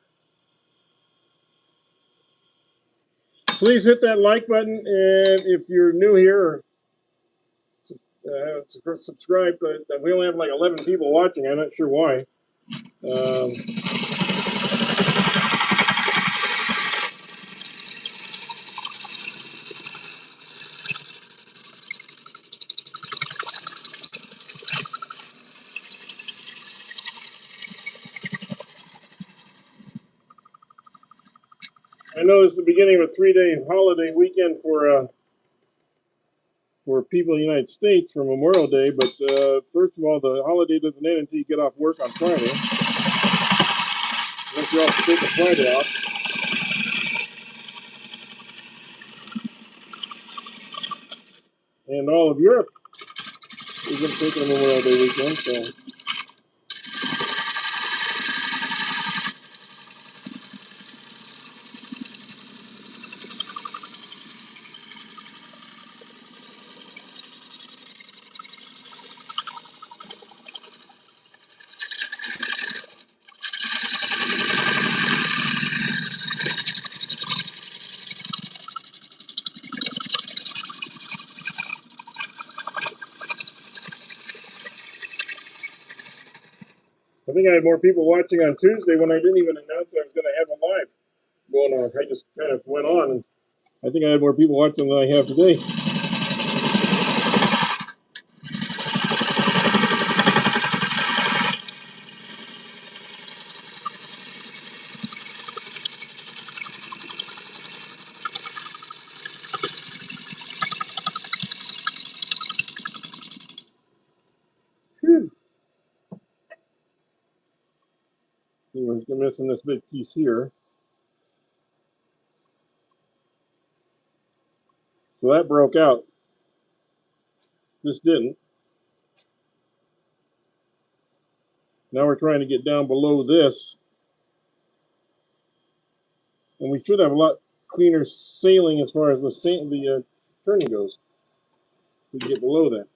Please hit that like button, and if you're new here, subscribe. But we only have like 11 people watching. I'm not sure why. I know it's the beginning of a 3-day holiday weekend for people in the United States for Memorial Day, but first of all, the holiday doesn't end until you get off work on Friday. Unless you're off to take a Friday off. And all of Europe isn't taking a Memorial Day weekend, so. I think I had more people watching on Tuesday when I didn't even announce I was going to have a live going on. I just kind of went on, and I think I had more people watching than I have today. Whew. We're missing this big piece here. So that broke out. This didn't. Now we're trying to get down below this. And we should have a lot cleaner sailing as far as the turning goes. We can get below that.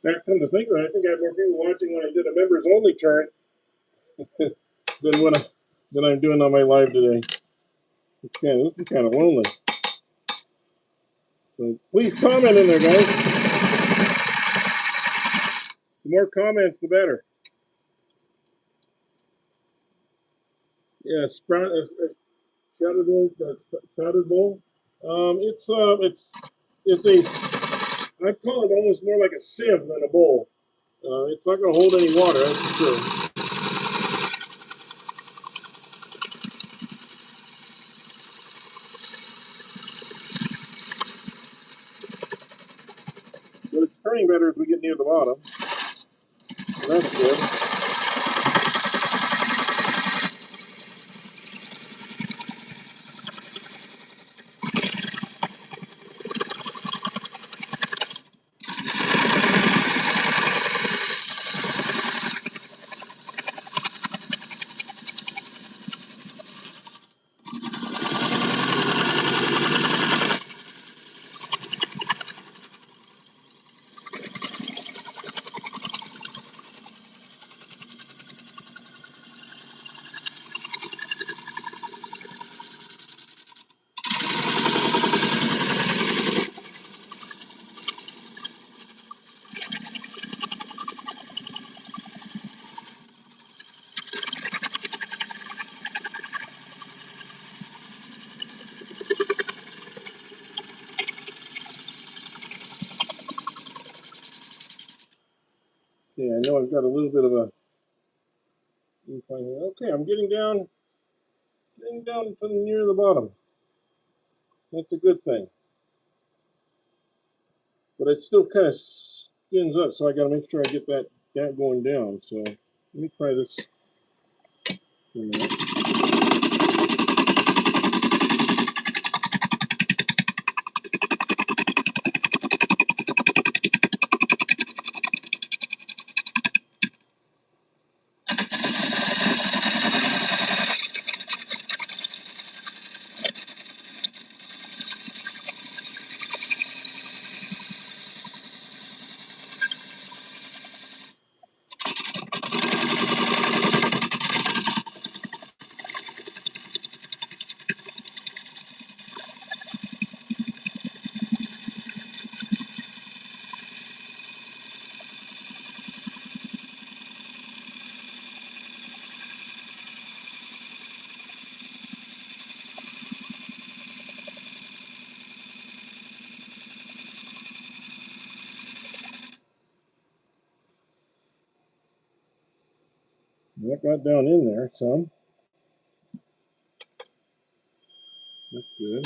That, come to think of it, I think I had more people watching when I did a members only chart than I'm doing on my live today. This is kind of lonely. So please comment in there, guys. The more comments, the better. Yeah, shouted bowl. It's a, I'd call it almost more like a sieve than a bowl. It's not going to hold any water, that's for sure. But it's turning better as we get near the bottom. So that's good. Yeah, I know I've got a little bit of a incline here. Okay, I'm getting down to near the bottom. That's a good thing. But it still kind of spins up, so I got to make sure I get that going down. So let me try this. That got down in there some. That's good.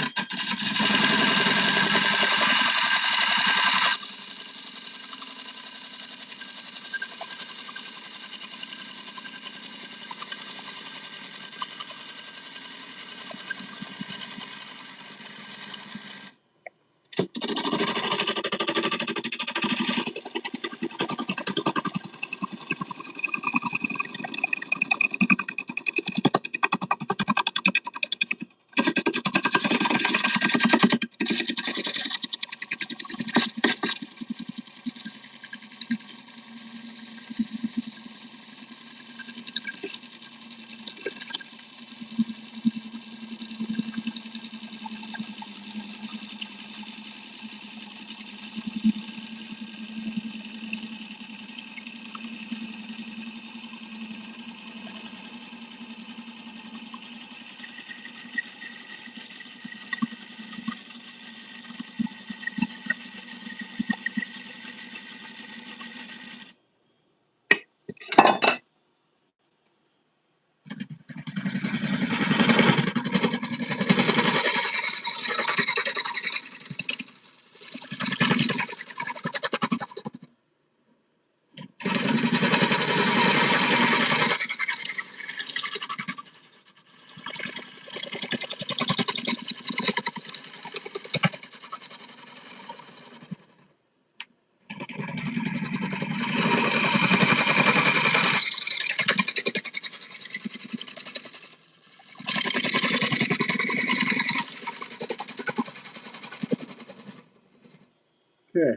Okay.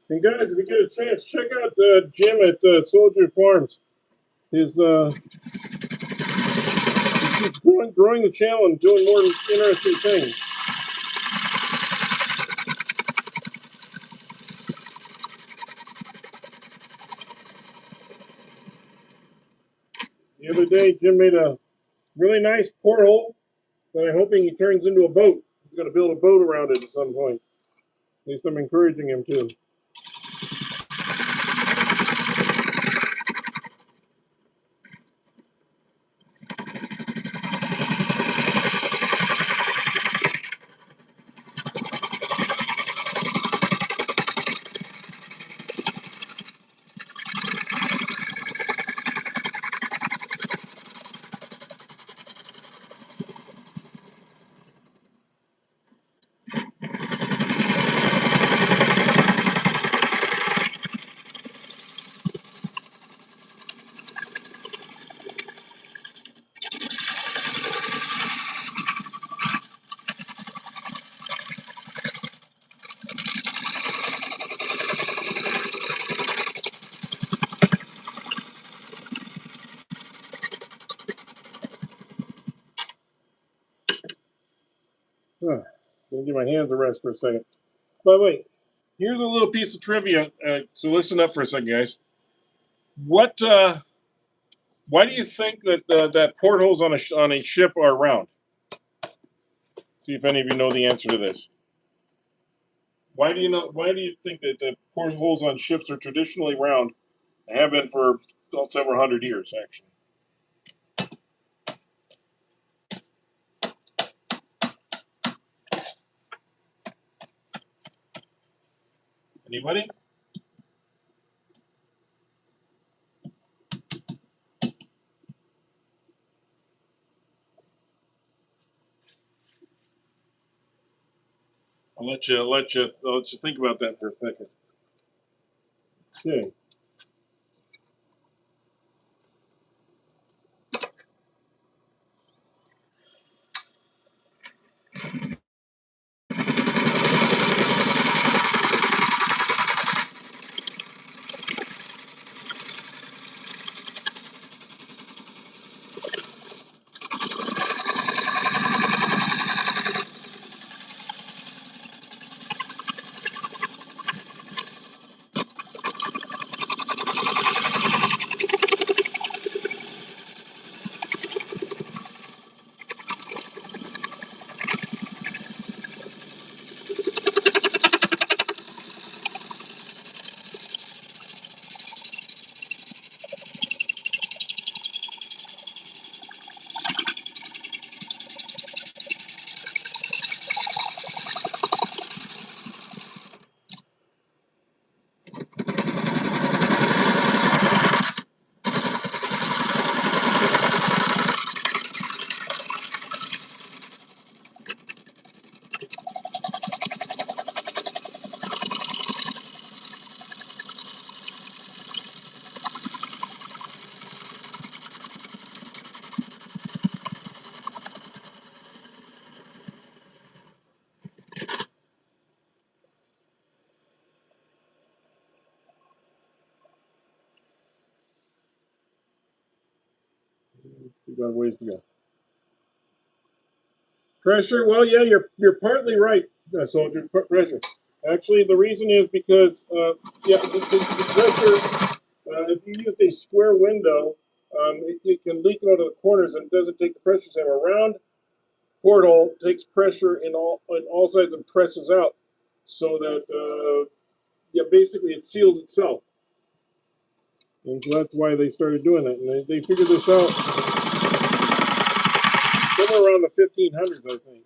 And guys, if you get a chance, check out Jim at Soldier Farms. He's growing the channel and doing more interesting things. The other day, Jim made a really nice porthole that I'm hoping he turns into a boat. He's going to build a boat around it at some point. At least I'm encouraging him to. Let me give my hands a rest for a second. By the way, here's a little piece of trivia. So listen up for a second, guys. What? Why do you think that that portholes on a ship are round? See if any of you know the answer to this. Why do you know? Why do you think that the portholes on ships are traditionally round? They have been for several hundred years, actually. Anybody? I'll let you think about that for a second. Okay. got a ways to go. Pressure, well, yeah, you're partly right, soldier. Pressure. Actually, the reason is because yeah, the pressure. If you used a square window, it can leak out of the corners and it doesn't take the pressure same. A round porthole takes pressure in all sides and presses out, so that yeah, basically it seals itself. And so that's why they started doing it. And they figured this out somewhere around the 1500s, I think.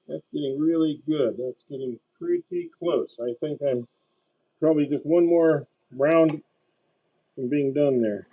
That's getting really good. That's getting pretty close. I think I'm probably just one more round from being done there.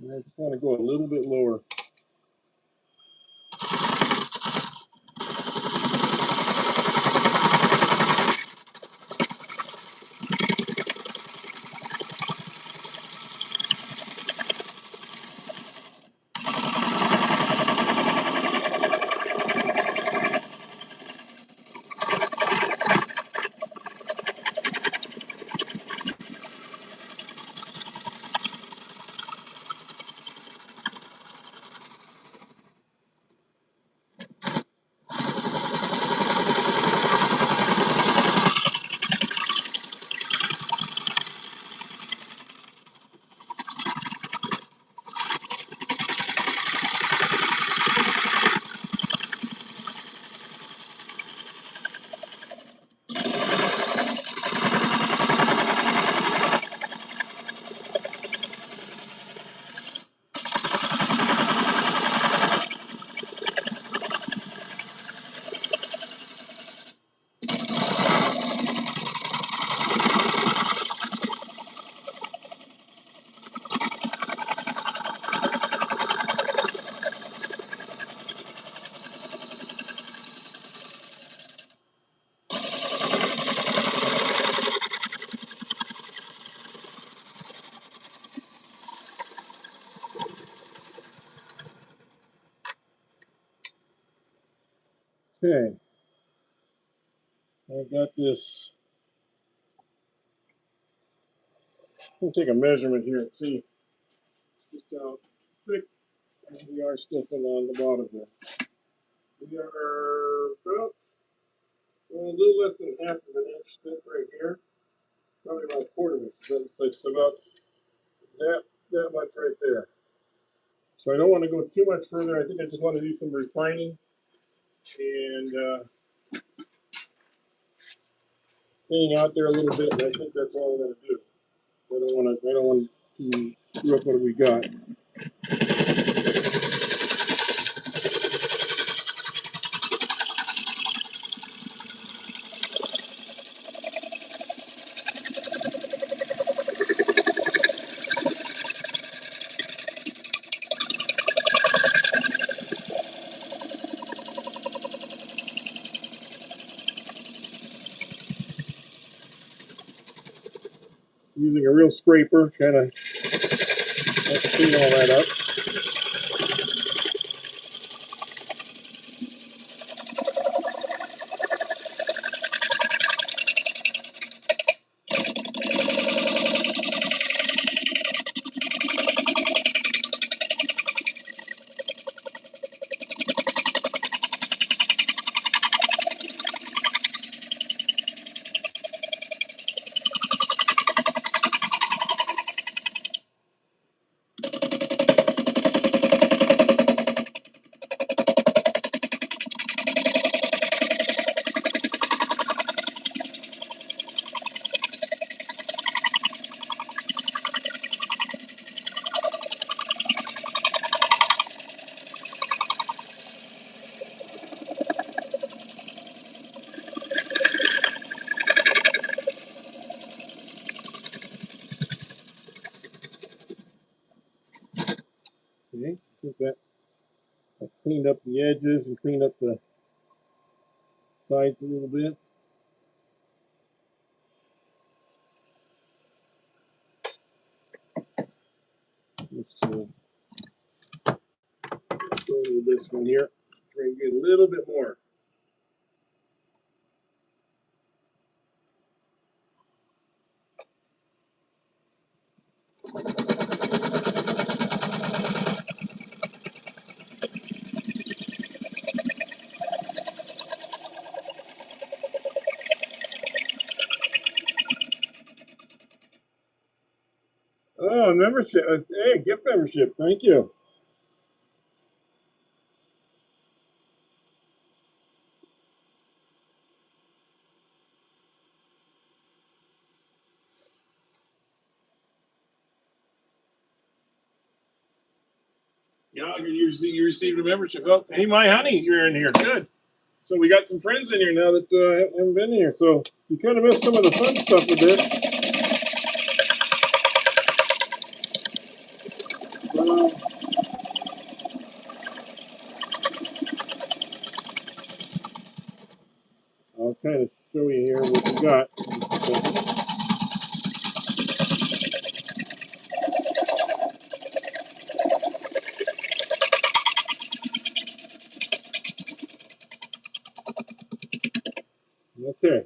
And I just want to go a little bit lower. Okay. I've got this. We'll take a measurement here and see just how thick we are stiffened on the bottom here. We are about a little less than half of an inch thick right here. Probably about a quarter of an inch. So it's about that that much right there. So I don't want to go too much further. I think I just want to do some refining and cleaning out there a little bit. And I think that's all I'm going to do. I don't want to screw up what we got. Using a real scraper, kind of clean all that up. Okay, I think that I cleaned up the edges and cleaned up the sides a little bit. Let's go with this one here. Try and get a little bit more. Oh, membership. Hey, gift membership. Thank you. Yeah, you received a membership. Oh, hey, my honey, you're in here. Good. So we got some friends in here now that haven't been here. So you kind of missed some of the fun stuff with this. I'll kind of show you here what we got. Okay.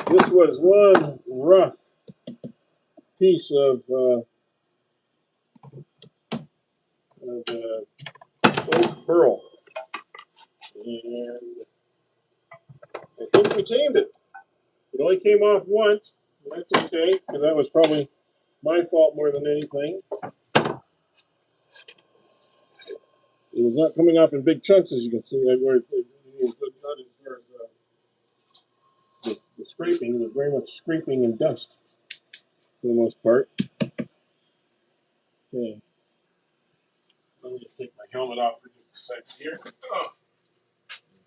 This was one rough piece of oak burl. And I think we tamed it. It only came off once. That's okay, because that was probably my fault more than anything. It was not coming off in big chunks, as you can see. It was not as far as the scraping. It was very much scraping and dust for the most part. Okay. Let me just take my helmet off for just a second here. Oh.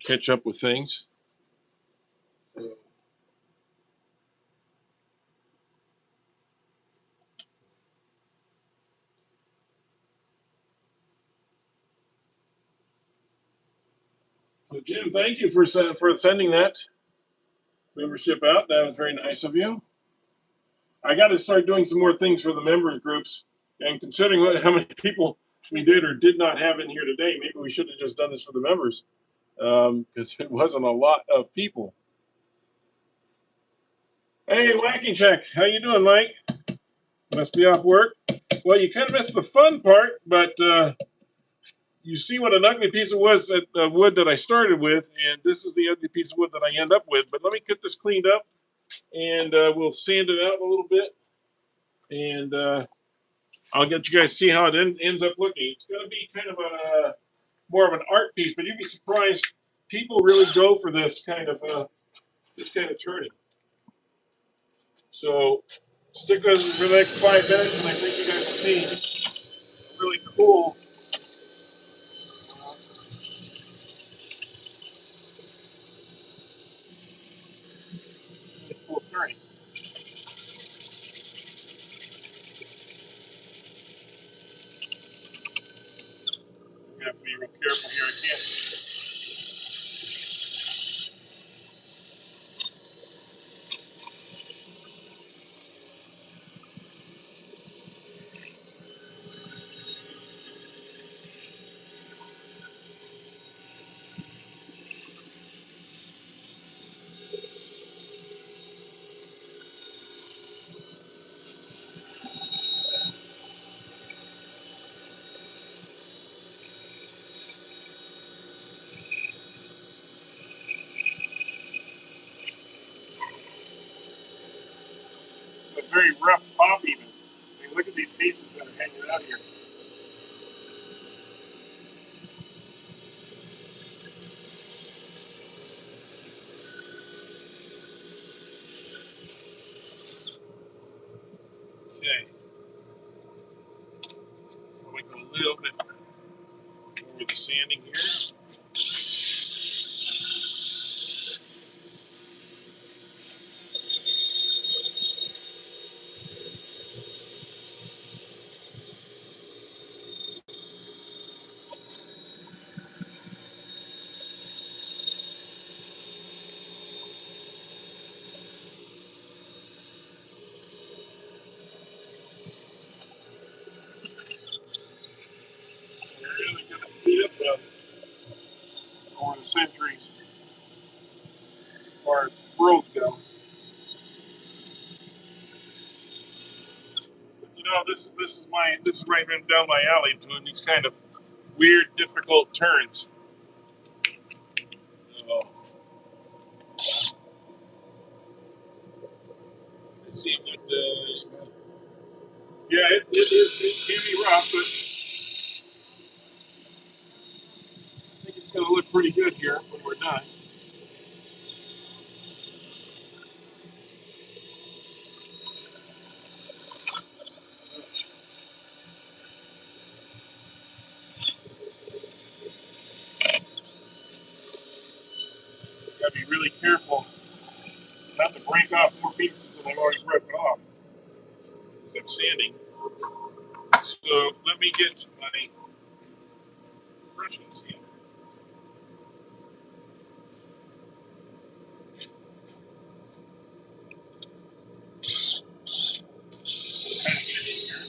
Catch up with things. So Jim, thank you for sending that membership out. That was very nice of you. I got to start doing some more things for the members groups, and considering how many people we did or did not have in here today, maybe we should have just done this for the members, because it wasn't a lot of people. Hey, Wacky Check, how you doing, Mike? Must be off work. Well, you kind of missed the fun part, but you see what an ugly piece of wood that I started with, and this is the ugly piece of wood that I end up with. But let me get this cleaned up, and we'll sand it out a little bit, and I'll get you guys to see how it ends up looking. It's going to be kind of a more of an art piece, but you'd be surprised. People really go for this kind of turning. So stick with us for the next 5 minutes, and I think you guys will see a really cool turning. I'm gonna have to be real careful here. I can't. It's a very rough pop even. I mean, look at these pieces that are hanging out here. Okay. We go a little bit over the sanding here. We're really going to beat up over the centuries as far as worlds go. But you know, this is right down my alley, doing these kind of weird, difficult turns. So it seems like yeah, it can be rough, but I think it's going to look pretty good here when we're done. Got to be really careful not to break off more pieces than I've already broken off because I'm sanding. So let me get my brushing sander. Kind of get in here.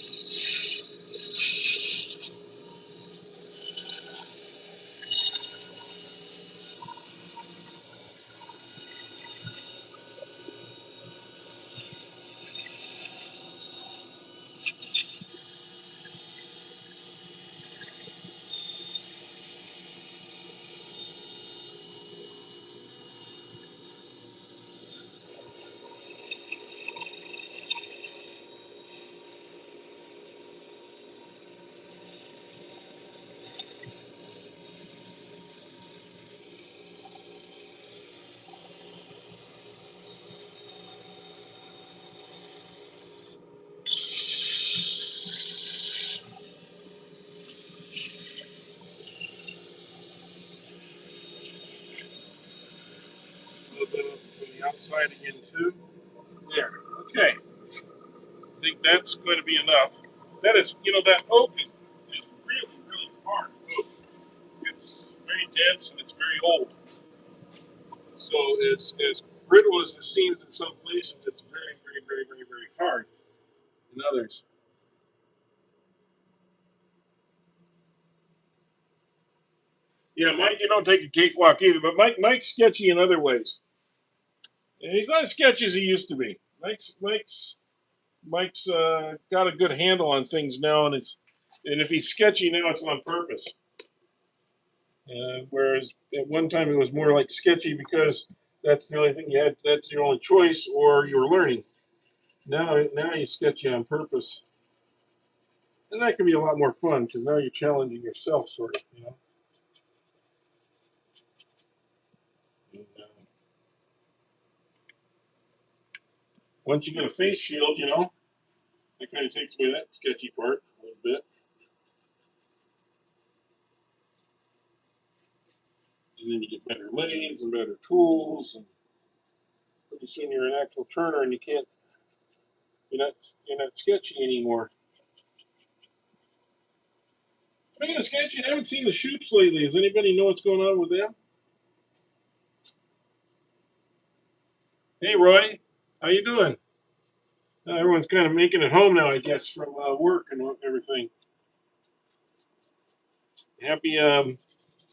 A little bit from the outside again too. There. Okay. I think that's going to be enough. That is, you know, that oak is really, really hard. Oak. It's very dense and it's very old. So as brittle as it seems in some places, it's very, very, very, very, very hard in others. Yeah, Mike, you don't take a cakewalk either, but Mike's sketchy in other ways. And he's not as sketchy as he used to be. Mike's got a good handle on things now, and if he's sketchy now, it's on purpose. Whereas at one time it was more like sketchy because that's the only thing you had. That's your only choice, or you were learning. Now you sketchy on purpose. And that can be a lot more fun because now you're challenging yourself, sort of, you know. And, once you get a face shield, you know, that kind of takes away that sketchy part a little bit. And then you get better lathes and better tools, and pretty soon you're an actual turner, and you're not sketchy anymore. Speaking of sketchy, I haven't seen the shoots lately. Does anybody know what's going on with them? Hey, Roy, how you doing? Everyone's kind of making it home now, I guess, from work and everything. Happy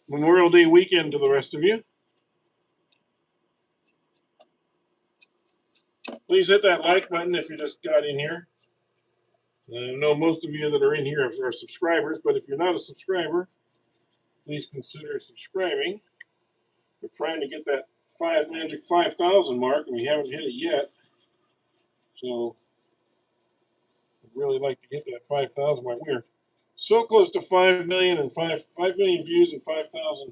Memorial Day weekend to the rest of you. Please hit that like button if you just got in here. I know most of you that are in here are subscribers, but if you're not a subscriber, please consider subscribing. We're trying to get that magic 5,000 mark, and we haven't hit it yet. So I'd really like to get that 5,000 mark. We're so close to 5 million and 5 million views and 5,000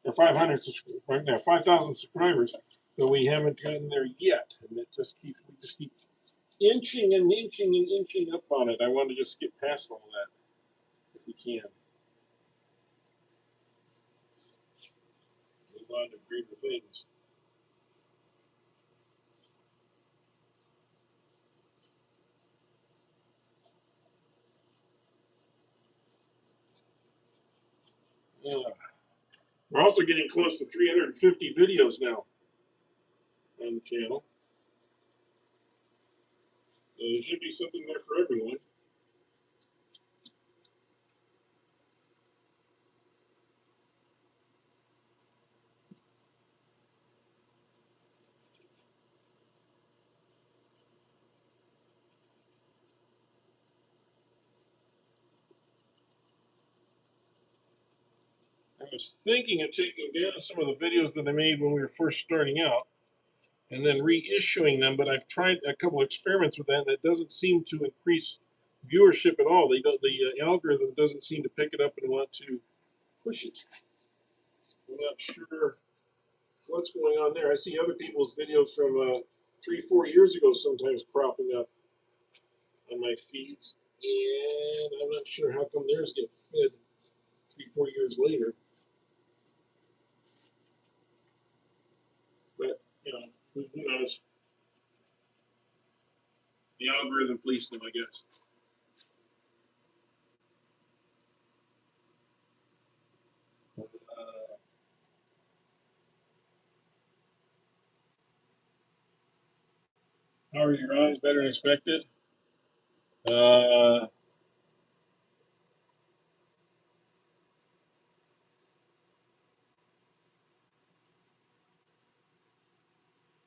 or 500 right now, 5,000 subscribers, but we haven't gotten there yet, and we just keep inching and inching and inching up on it. I want to just get past all that if we can. Move on to greater things. We're also getting close to 350 videos now on the channel. So there should be something there for everyone. I was thinking of taking down some of the videos that I made when we were first starting out and then reissuing them, but I've tried a couple of experiments with that, and it doesn't seem to increase viewership at all. The algorithm doesn't seem to pick it up and want to push it. I'm not sure what's going on there. I see other people's videos from 3-4 years ago sometimes cropping up on my feeds, and I'm not sure how come theirs get fed 3-4 years later. But you know, who knows? The algorithm policed them, I guess. How are your eyes? Better than expected. Uh,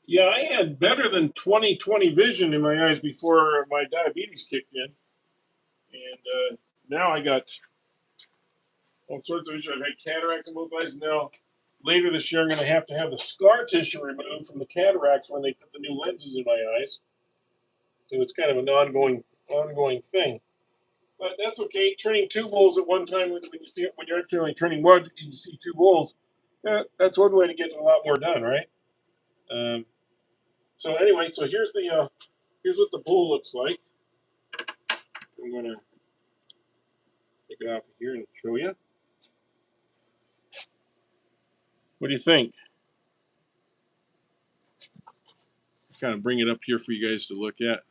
yeah, I had better than 20/20 vision in my eyes before my diabetes kicked in, and now I got all sorts of issues. I've had cataracts in both eyes. Now, later this year, I'm going to have the scar tissue removed from the cataracts when they put the new lenses in my eyes. So it's kind of an ongoing thing. But that's okay. Turning two bulls at one time, when you're actually turning one, and you see two bulls, that's one way to get a lot more done, right? Um, so anyway, so here's what the bull looks like. I'm going to take it off of here and show you. What do you think? Kind of bring it up here for you guys to look at.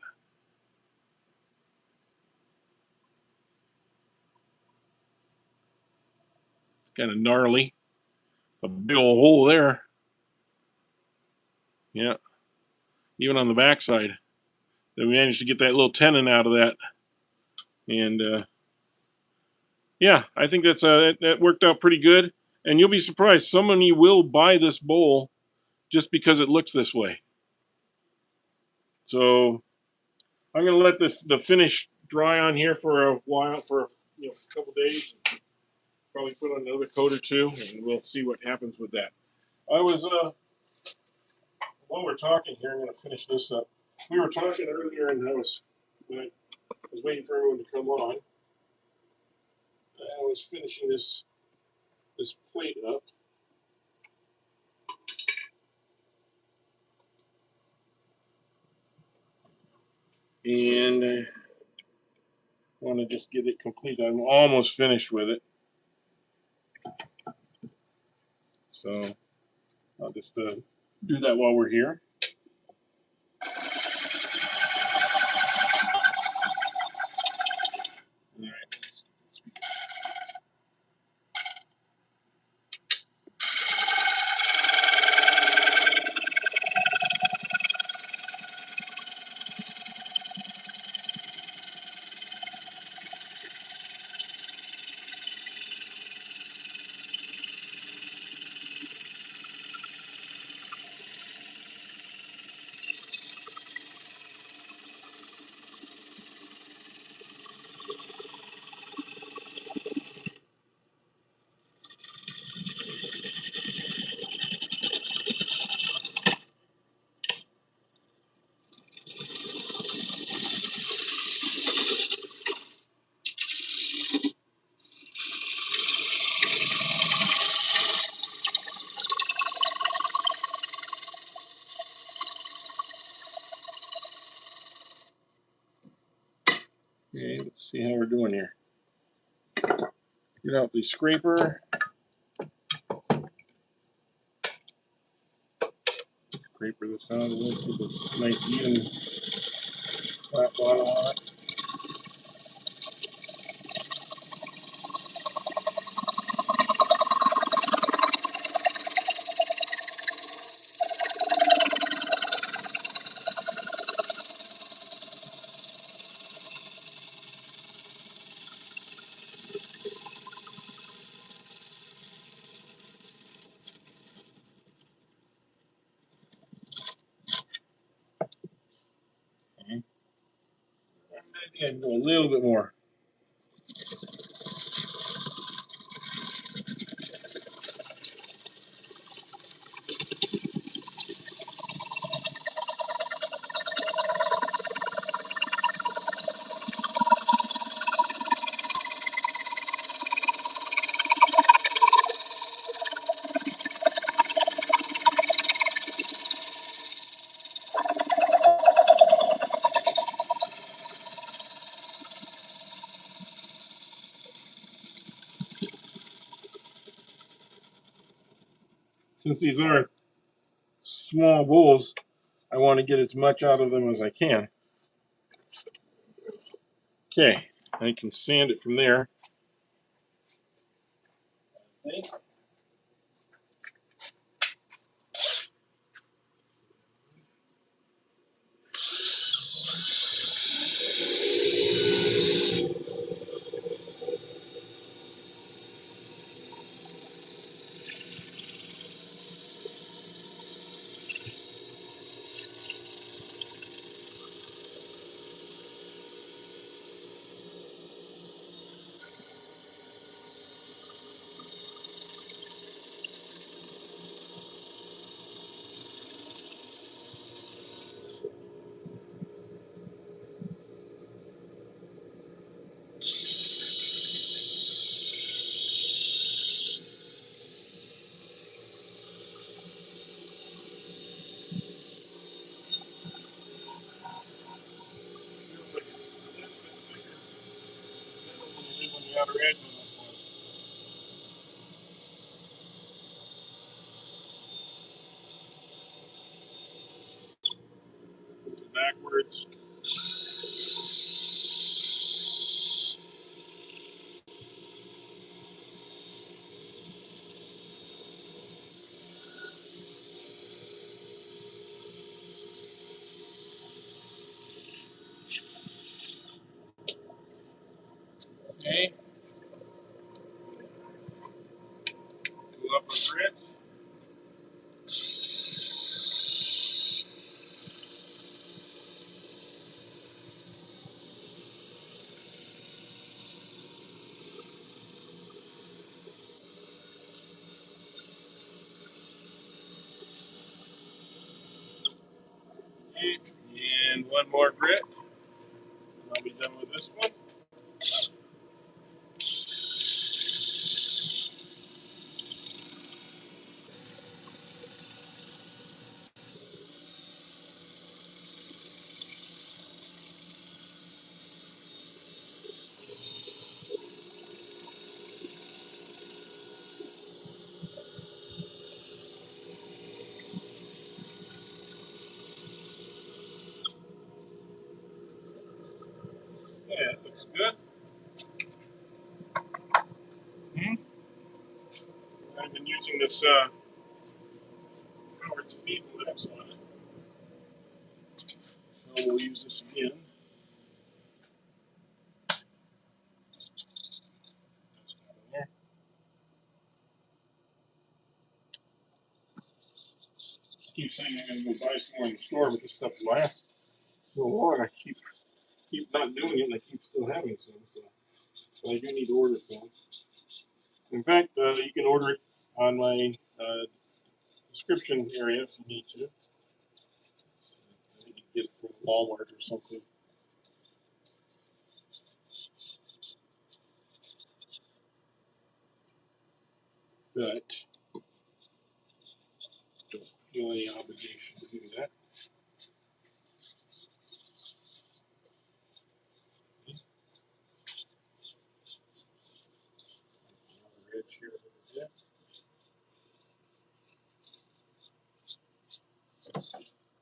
It's kind of gnarly. A big old hole there. Yeah. Even on the backside. Then we managed to get that little tenon out of that. And yeah, I think that worked out pretty good. And you'll be surprised. Some of you will buy this bowl just because it looks this way. So I'm going to let the finish dry on here for a while, for a couple days. Probably put on another coat or two, and we'll see what happens with that. I was while we're talking here, I'm going to finish this up. We were talking earlier, and I was waiting for everyone to come on. I was finishing this plate up. And I want to just get it complete. I'm almost finished with it. So I'll just do that while we're here. All right. Okay, let's see how we're doing here. Get out the scraper. Scraper this out a little, get a nice even flat bottom on it. Okay. I think I can go a little bit more. Since these are small bowls, I want to get as much out of them as I can. Okay, I can sand it from there. Backwards. Okay. Go up a grit. Okay. And one more grit. And I'll be done with this Looks good. I've been using this power speed lamps on it, so we'll use this again. I keep saying I'm going to go buy some more in the store, but this stuff lasts so long. I keep not doing it, and I keep still having some. So I do need to order some. In fact, you can order it on my description area if you need to. I think you can get it from Walmart or something. But don't feel any obligation to do that.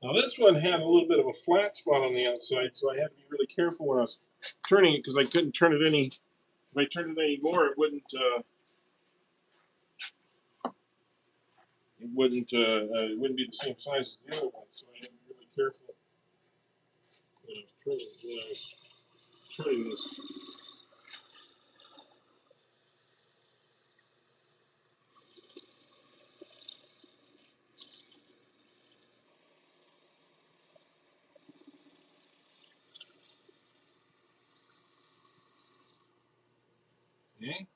Now this one had a little bit of a flat spot on the outside, so I had to be really careful when I was turning it because I couldn't turn it any. If I turned it any more, it wouldn't be the same size as the other one. So I had to be really careful when I was turning this. Okay,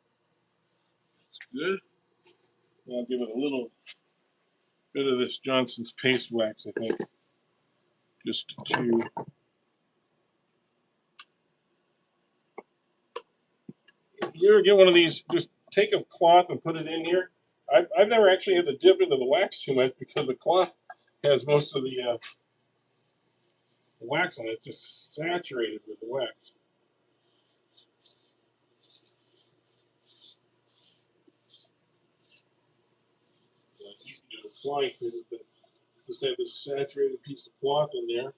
that's good. I'll give it a little bit of this Johnson's paste wax, I think, just to. You ever get one of these? Just take a cloth and put it in here. I've never actually had to dip into the wax too much because the cloth has most of the wax on it, just saturated with the wax. It's easy to apply because just have this saturated piece of cloth in there.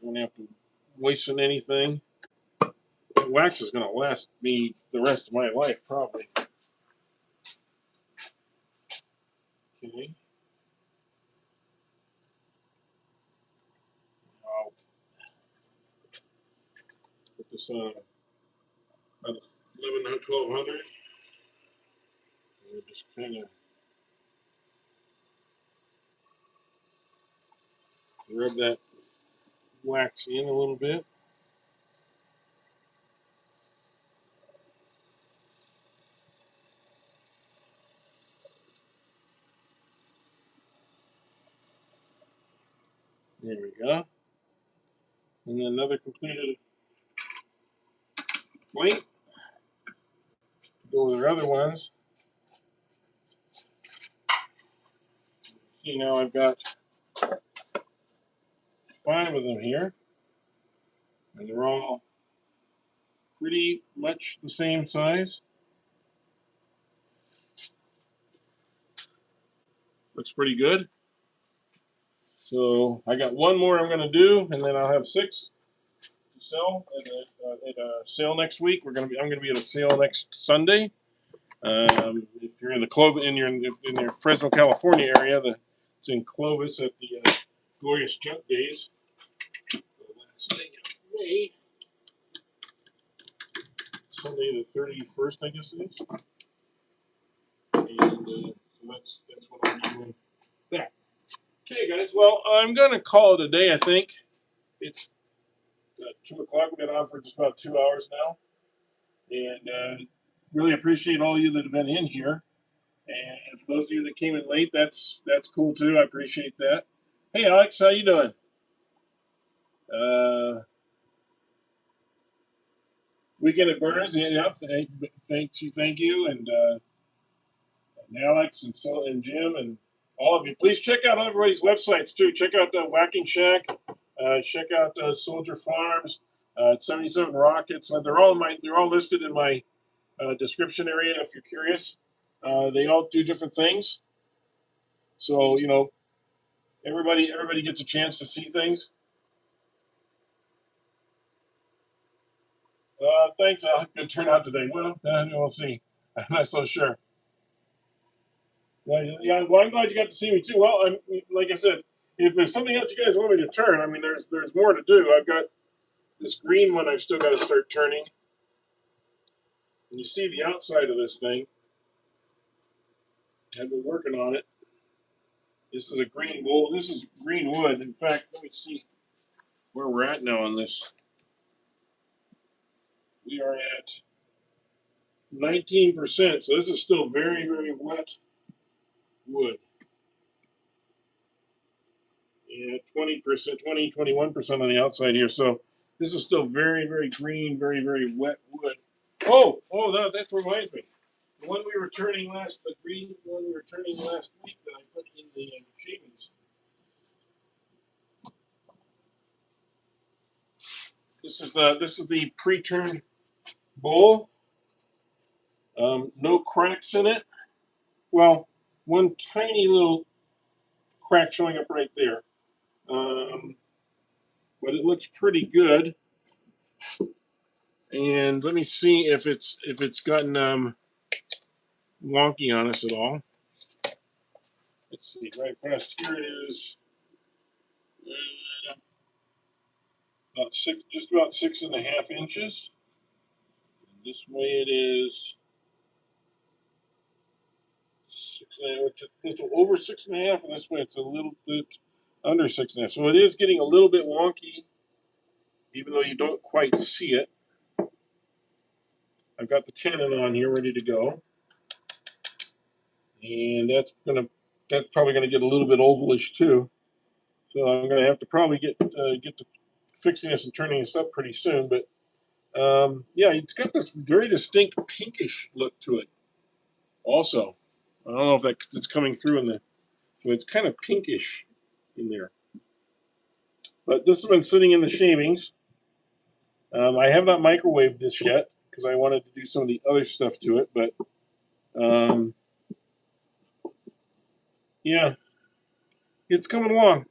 Don't have to moisten anything. The wax is going to last me the rest of my life, probably. Okay. I'll put this on about 1100, 1200. And just kind of rub that wax in a little bit. There we go. And then another completed plate to go with our other ones. See, now I've got 5 of them here, and they're all pretty much the same size. Looks pretty good. So I got one more I'm going to do, and then I'll have 6 to sell at a sale next week. I'm going to be at a sale next Sunday. If you're in the in your Fresno, California area, it's in Clovis at the Glorious Junk Days. The last day of May, Sunday the 31st, I guess it is. And so that's what I'm doing. That. Okay, guys. Well, I'm going to call it a day. I think it's 2 o'clock. We've been on for just about 2 hours now, and really appreciate all of you that have been in here. And for those of you that came in late, that's cool too. I appreciate that. Hey, Alex, how you doing? Weekend at Burners. Yeah, thank you, and Alex and Jim and all of you. Please check out everybody's websites too. Check out Whacking Shack. Check out Soldier Farms. 77 Rockets. They're all listed in my description area if you're curious. They all do different things. So everybody gets a chance to see things. Thanks. Good turnout today. Well, we'll see. I'm not so sure. Yeah, well, I'm glad you got to see me too. Well, like I said, if there's something else you guys want me to turn, I mean, there's more to do. I've got this green one I've still got to start turning. And you see the outside of this thing. I've been working on it. This is a green wool. This is green wood. In fact, let me see where we're at now on this. We are at 19%. So this is still very, very wet wood. Yeah, 20%, 21% on the outside here. So this is still very, very green, very, very wet wood. Oh, no, that reminds me. The one we were turning the green one we were turning last week that I put in the shavings. This is the pre-turned bowl. No cracks in it. Well, one tiny little crack showing up right there. But it looks pretty good. And let me see if it's gotten wonky on us at all. Let's see, right past here it is about just about 6.5 inches. And this way it is it's over 6.5, and this way it's a little bit under 6.5. So it is getting a little bit wonky, even though you don't quite see it. I've got the tenon on here ready to go, and that's probably gonna get a little bit ovalish too. So I'm gonna have to probably get to fixing this and turning this up pretty soon. But yeah, it's got this very distinct pinkish look to it. Also, I don't know if it's coming through in the. So it's kind of pinkish in there. But this has been sitting in the shavings. I have not microwaved this yet because I wanted to do some of the other stuff to it. But yeah, it's coming along.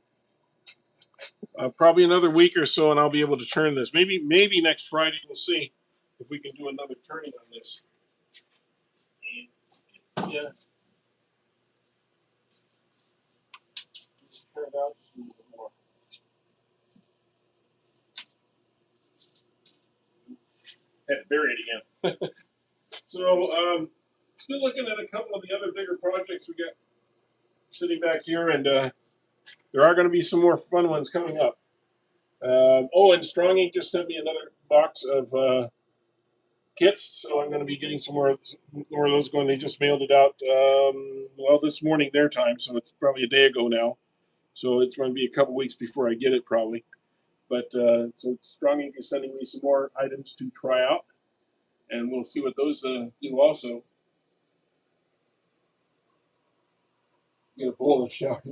Probably another week or so, and I'll be able to turn this. Maybe next Friday we'll see if we can do another turning on this. Yeah. Turn it out just a little bit more. Had to bury it again. So, still looking at a couple of the other bigger projects we got sitting back here, and there are going to be some more fun ones coming up. And Strong Ink just sent me another box of kits, so I'm going to be getting some more of those going. They just mailed it out, this morning their time, so it's probably a day ago now. So it's going to be a couple weeks before I get it, probably. But so Strong Ink is sending me some more items to try out, and we'll see what those do also. Get a bowl of shower.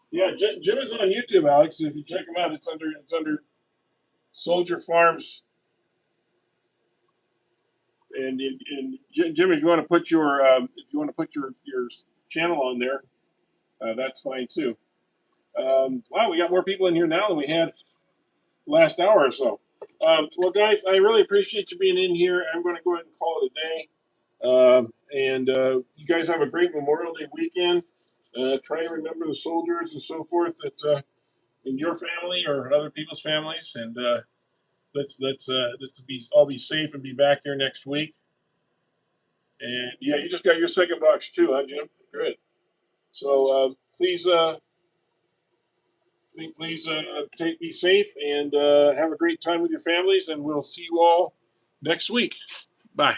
Yeah, Jim is on YouTube, Alex. If you check him out, it's under Soldier Farms. And Jim, if you want to put your channel on there, that's fine too. Wow, we got more people in here now than we had last hour or so. Well, guys, I really appreciate you being in here. I'm going to go ahead and call it a day. And you guys have a great Memorial Day weekend. Try to remember the soldiers and so forth that in your family or other people's families, and let's all be safe and be back there next week. And yeah, you just got your second box too, huh, Jim? Good. So please be safe and have a great time with your families, and we'll see you all next week. Bye.